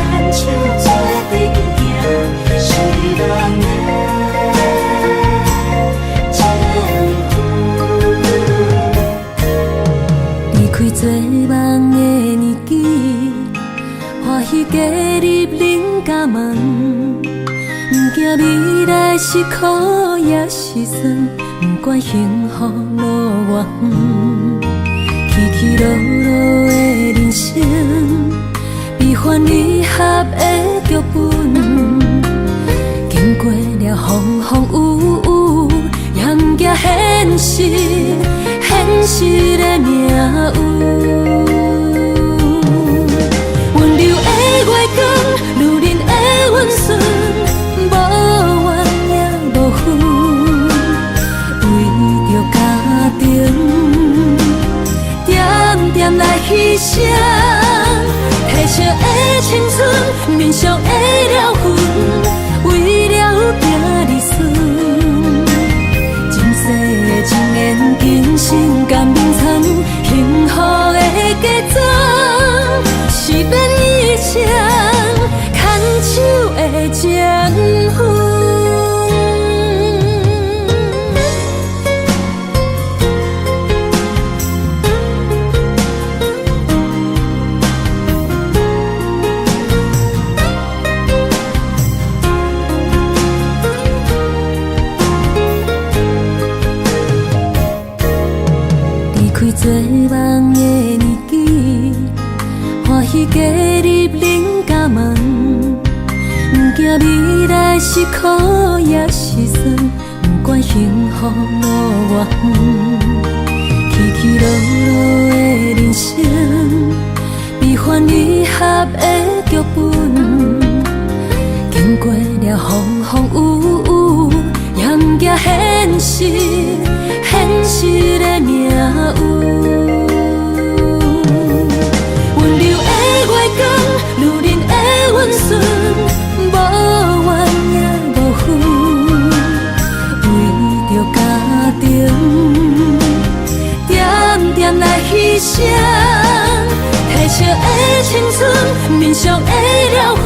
牵手做阵行，是咱的情妇。离开做梦的年纪，欢喜加入恁家门，不惊未来是苦也是酸，不管幸福路偌远，起起落落的人生，悲欢离合的剧本，经过了风风雨雨，也不惊现实，现实的命运。温柔的月光，女人的温顺，无怨也无恨，为着家庭，点点来牺牲。褪色的青春，面上的了痕，为了囝儿孙，前世的情缘，今生甘眠藏，幸福的家庄，是变一生牵手的情妇。做梦的年纪，欢喜加入恁家门，不惊未来是苦也是酸，不管幸福路偌远，起起落落的人生，悲欢离合的剧本，经过了风风雨雨，也不惊现实，现实的命运。温柔的月光，女人的温顺，无怨也无恨，春，面上的了痕，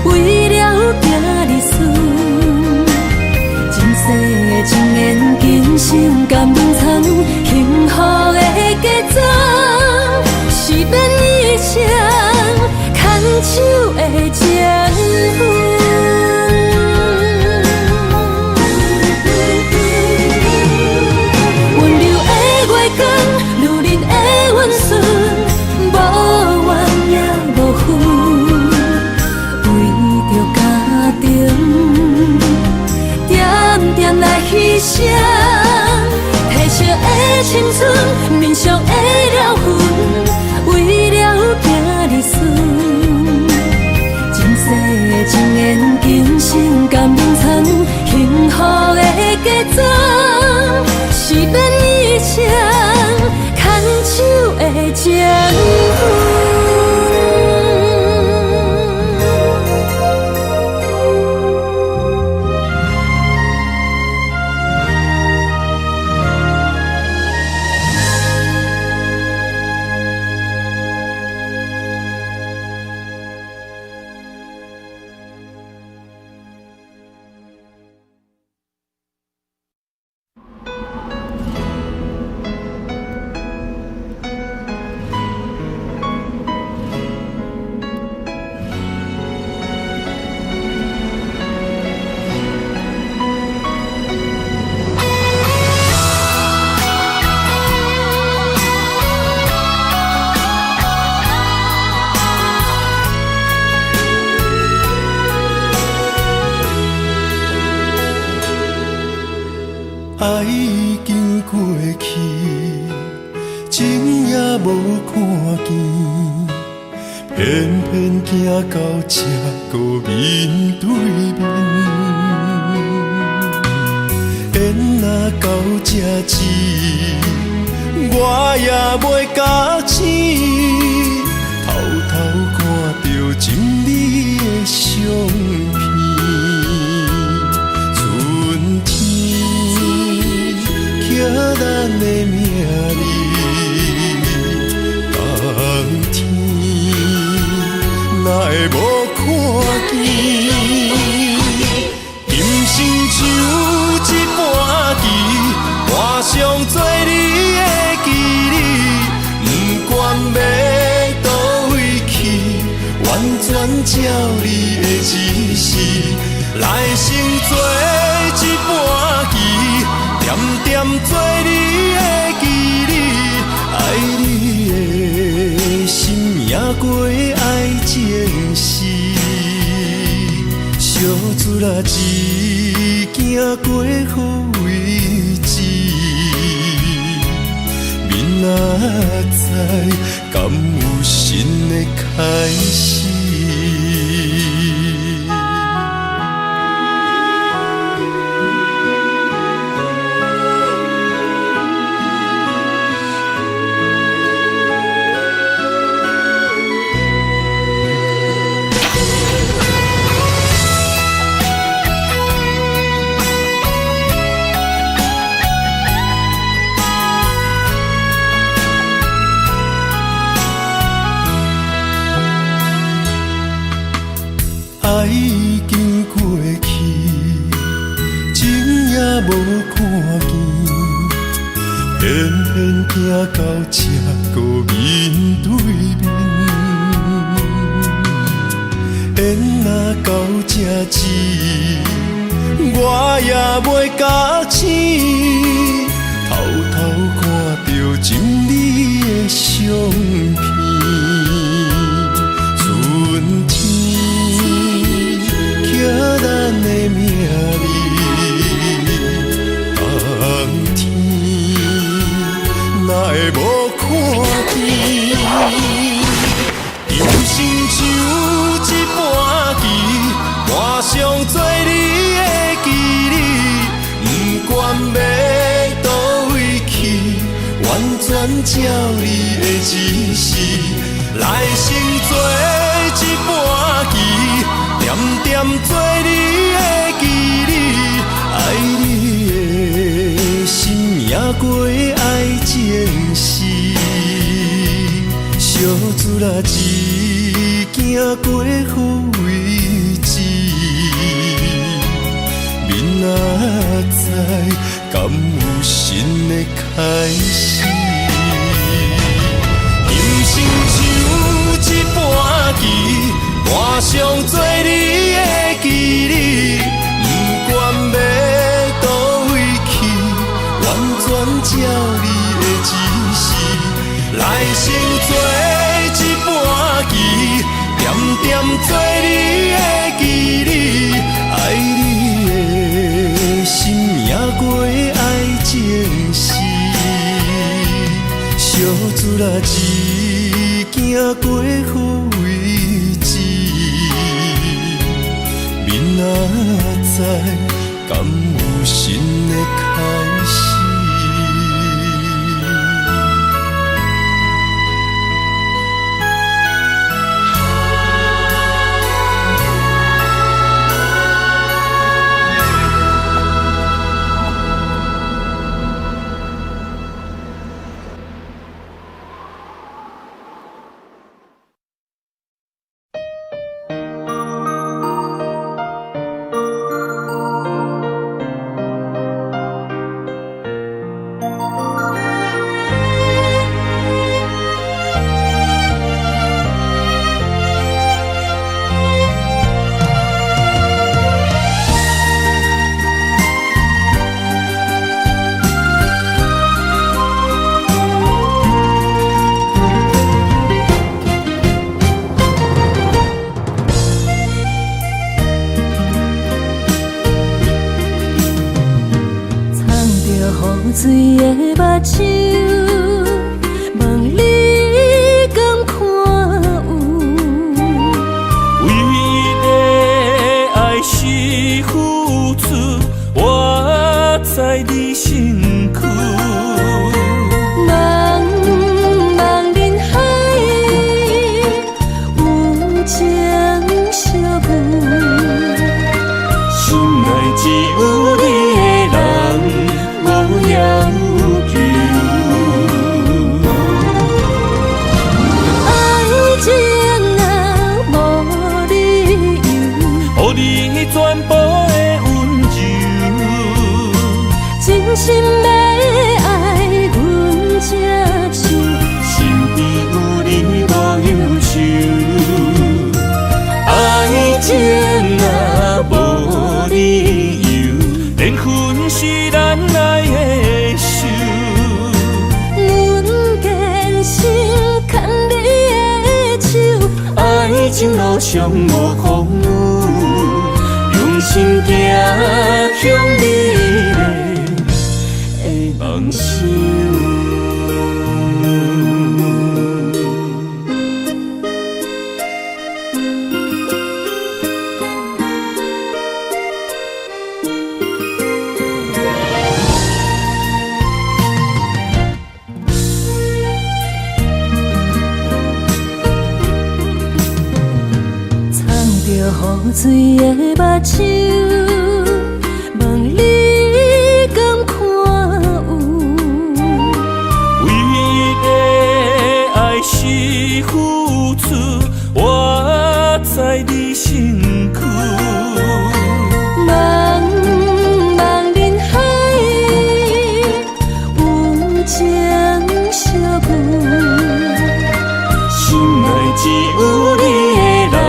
为了行日顺。前世的情缘，今生甘冷藏，幸福的嫁妆，是免一生牵手的情分。牺牲，褪色的青春，面上的了痕，为了行日顺。前世的情缘，今生甘冷藏，幸福的嫁妆，是免一生牵手的情分。爱已经过去，情也无看见，偏偏行到这个面对面。缘若到这止，我也袂假醒，偷偷看到情理的相片。咱的命里，当天哪会无看见？今生像一盘棋，画上做你的记忆，不管要倒位去，完全照你的指示，来生做一盘棋。点点做你的记忆，爱你的心也过爱情诗，小船啊一行过好位置，明仔载敢有新的开始？爱已经过去，情也无看见，偏偏行到这个面对面。缘若到这止，我也袂假醒，偷偷看到情理的相片。春天。咱的命里，当天哪会无看见？今生像一盘棋，画上做你的记忆，不管要倒位去，完全照你的指示，来生做一盘棋。点点做你的记忆，爱你的心也过爱情诗，小小子啦，一行过好位置，明仔载敢有新的开始？人生像一盘棋，我上做你的棋子，不管要倒位去，完全照你的指示，来生做一盘棋，点点做你的棋子，爱你的心也过爱情诗。小子啦，一行过好位置，明仔载敢有新的开始？水的目睭，望你敢看有？为了爱是付出，我在你身躯。茫茫人海，有情相伴，心内只有你的人。无要求，爱情若无理由，予你全部的温柔，真心要爱阮才像，身边有你无忧愁。爱情若无理由，连分是咱爱的手。阮坚信牵你的手，爱情路上无风雨，用心行向美丽的梦想。雨水的目睭，望你敢看有？为了爱是付出，我在你身躯。茫茫人海，有情相伴，心内只有你的人。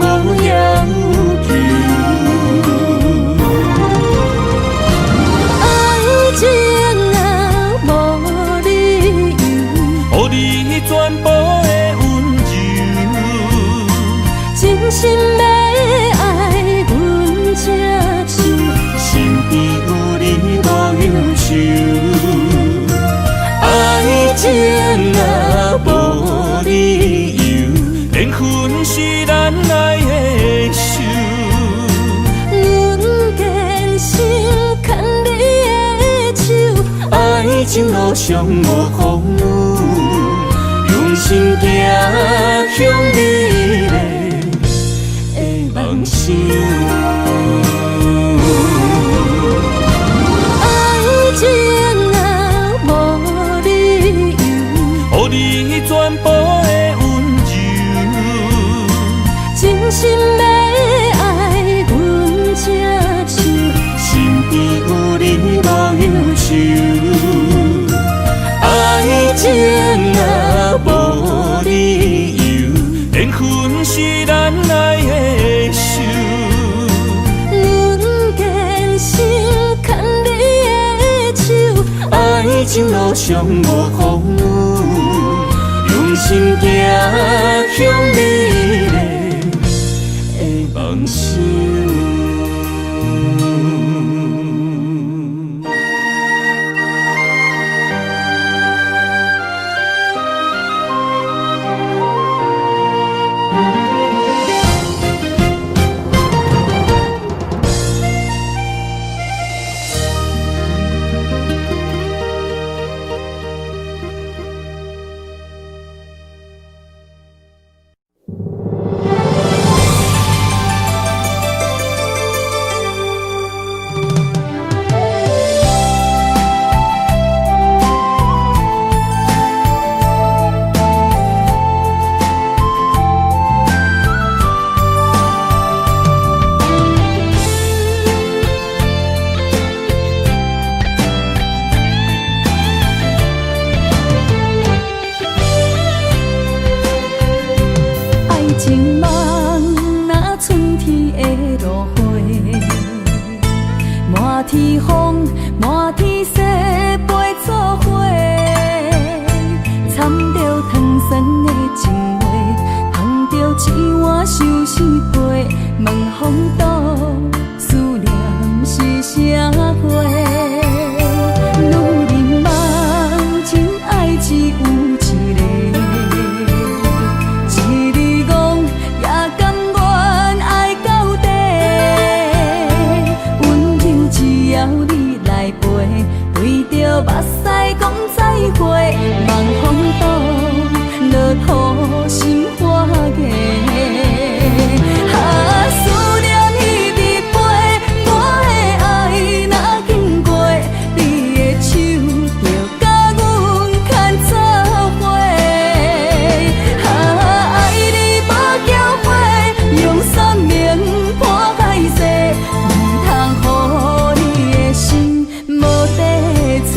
无要求，爱情若无理由，予你全部的温柔，真心要爱阮才像，身边有你无忧愁。爱情若无理由，连分是咱爱的手。阮坚信牵你的手，爱情路上无风雨，用心行向美丽的梦想。爱情若无理由，予你全部。情路上无风雨，用心行向美丽的梦想。情梦若春天的落花，满天风，满天雪，陪做伙，掺着糖酸的情话，捧着一碗相思杯，问风度思念是啥货？女人梦情爱只有一个。对着目屎讲再会，望风度落雨心花月。思念彼日飞，我的爱若经过，你的手就甲阮牵做伙。爱你无缴费，用生命破海誓，唔通予你的心无地找。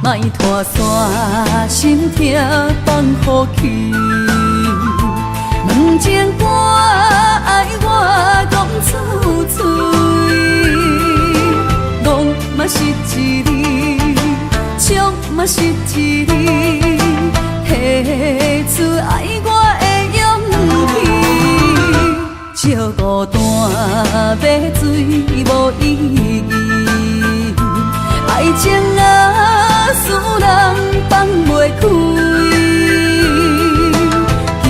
莫拖山心痛放乎去，问情歌爱我讲出嘴，戆嘛是一字，唱嘛是一字，提出爱我的勇气，笑孤单要水无意义，爱情啊使人放袂开，行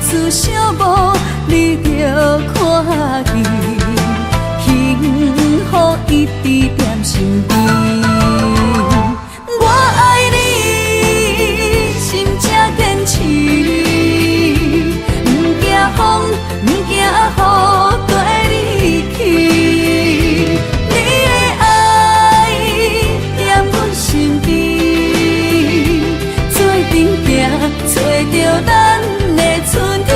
出小步你着看见，幸福一直踮身边。我爱你，心正坚持，不惊风，不惊雨，跟你去。你的爱踮阮身边，做阵行，找着咱的春天。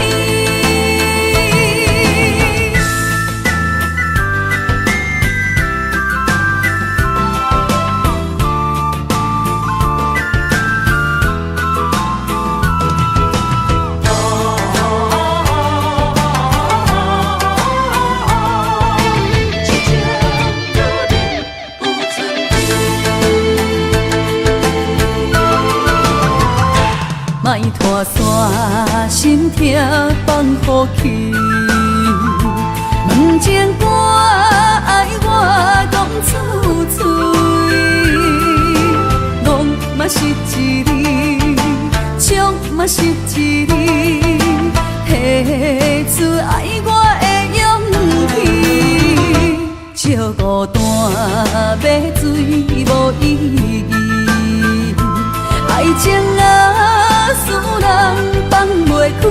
莫拖山心痛放乎去，问情歌爱我讲出嘴，戆嘛是一字，唱嘛是一字，提出爱我的勇气，笑孤单要水无意义，爱情啊使人放袂开，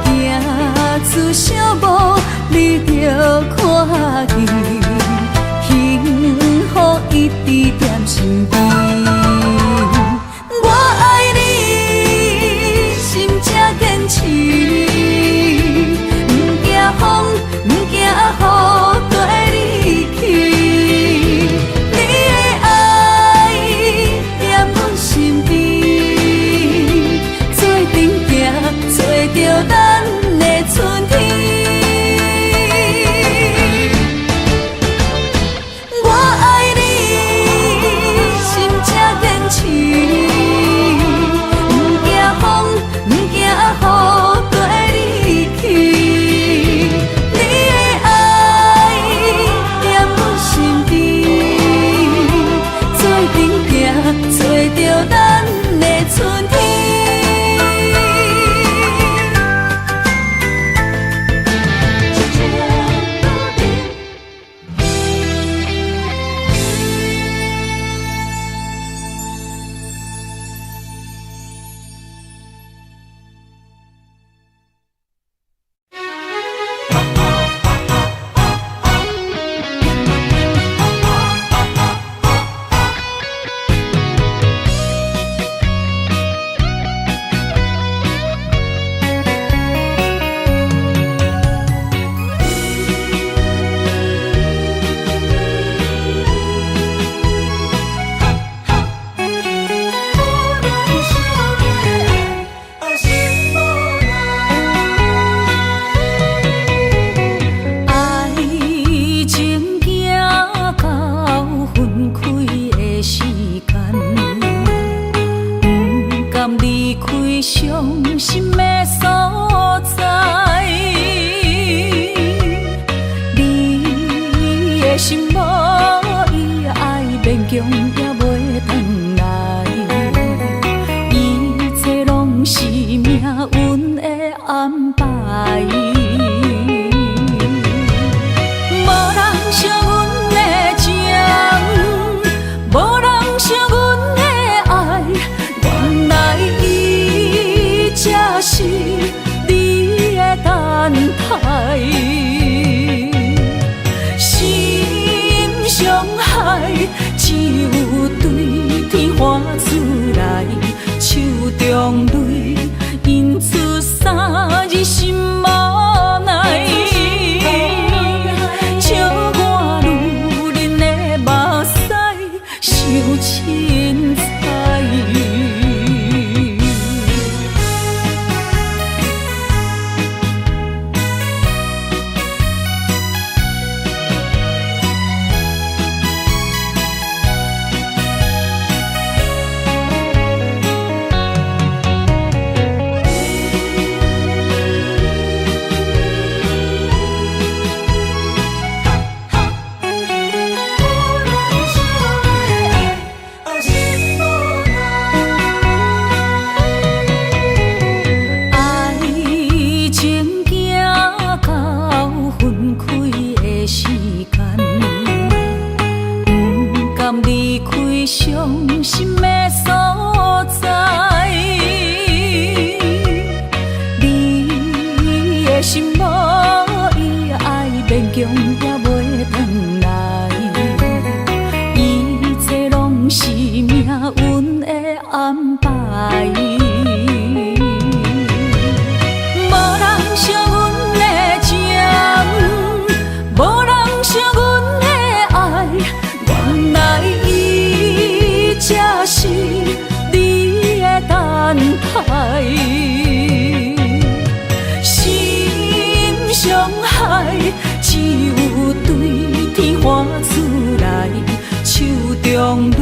行出小步你着看见，幸福一直踮身边。我爱你，心正坚持，不惊风，不惊雨，跟你去。你的爱踮阮身边，做阵行，找着咱的春天。我爱你，心正坚持，不惊风，不惊雨，跟你去。你的爱踮阮身边，做阵行，找着咱的春天。伤心的所在，你的心无伊爱勉强也袂转来，一切拢是命运的安排。无人像阮的情，无人像阮的爱，原来才是你的等待，心伤害只有对天发出来，手中泪印出三字心无奈，笑我女人的目屎甘离开伤心的所在，你的心无伊爱勉强也袂转来，一切拢是命运的安排。无人惜阮的情，无人惜阮的爱，原来伊才是你的等待。心伤害，只有对天喊出来，手中泪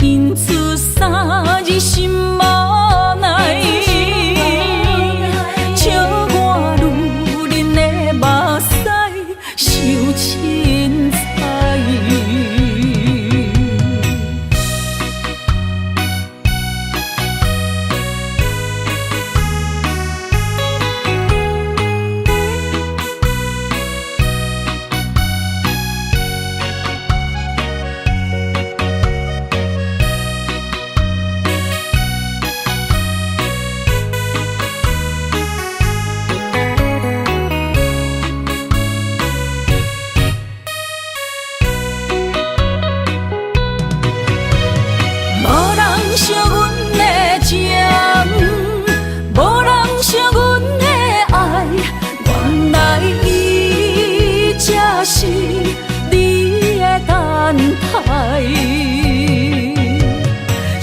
印出三字心无奈。笑我女人的目屎受凊彩。惜阮的情，无人惜阮的爱，原来伊才是你的等待。心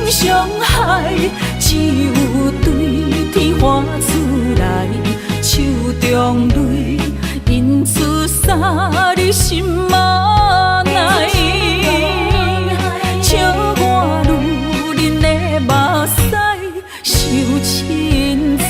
伤害，只有对天喊出来，手中泪印出三字心无奈。笑我女人的目屎受凊彩。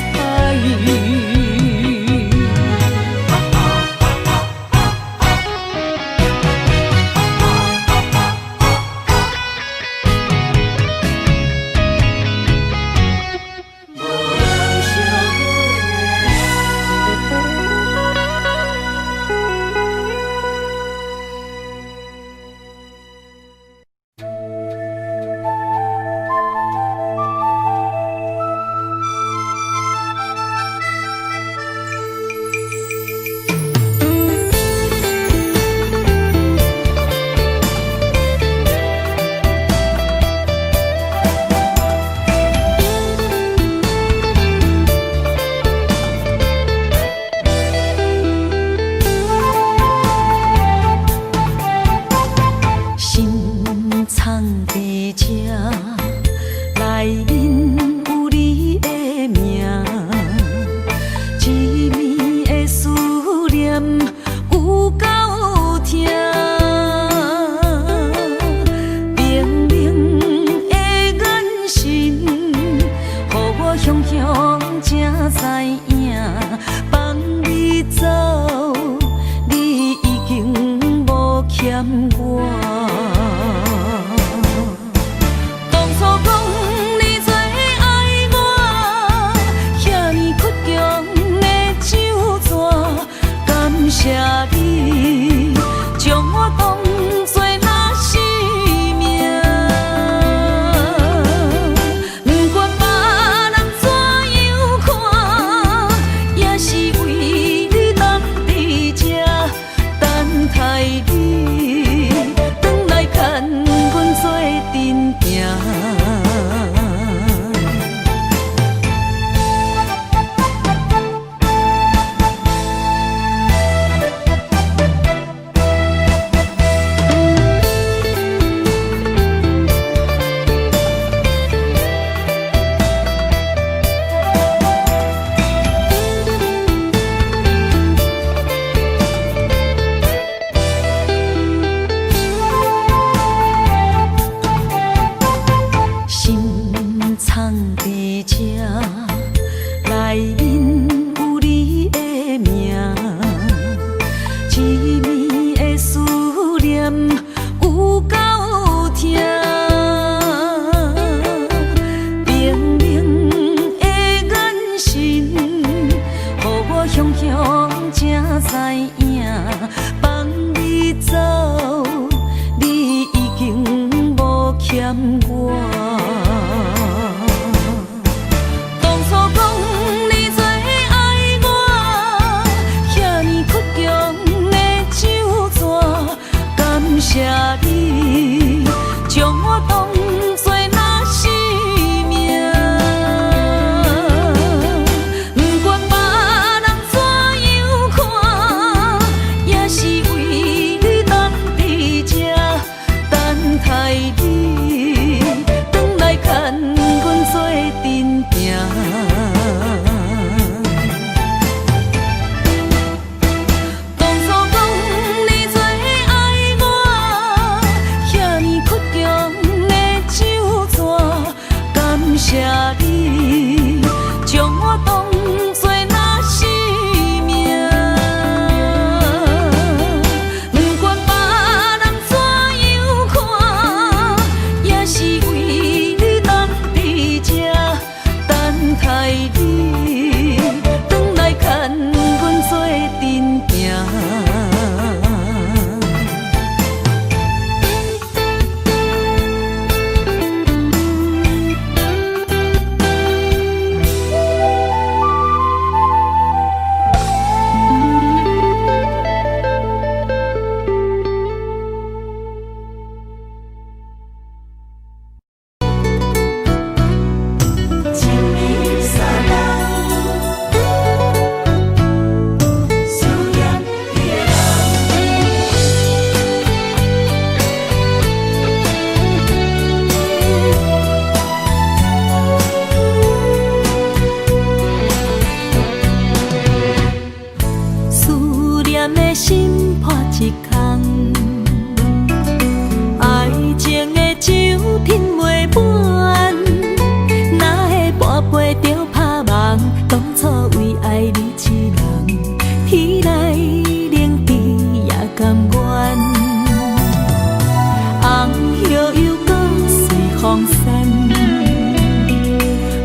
风散，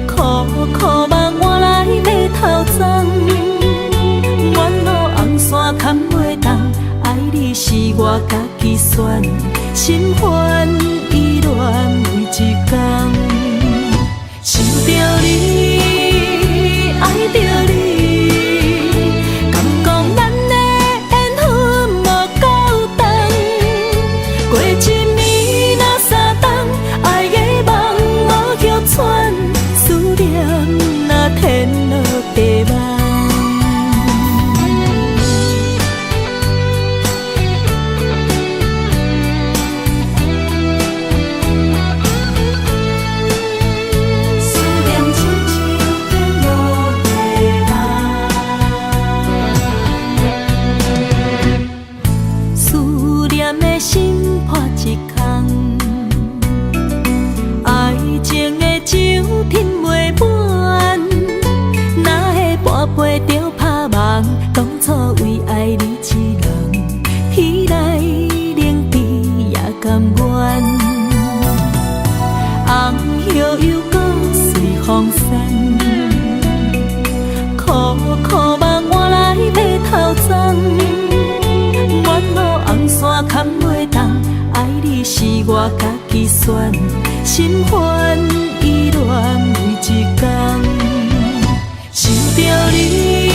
苦苦梦换来马头鬃，远路红线牵袂动，爱你是我家己选，心烦意乱为一天，想着你，爱着你，敢讲咱的缘分无够重，过一年若三冬，爱的梦无叫喘，思念若天落地网。心破一空，爱情的酒饮袂满，哪会半杯就拍梦？当初为爱你一人，天来冷比也甘愿。红叶又搁随风散，苦苦梦换来马头鬃，远路红线牵袂动，爱你是我家己选，心烦意乱为一天，想着你。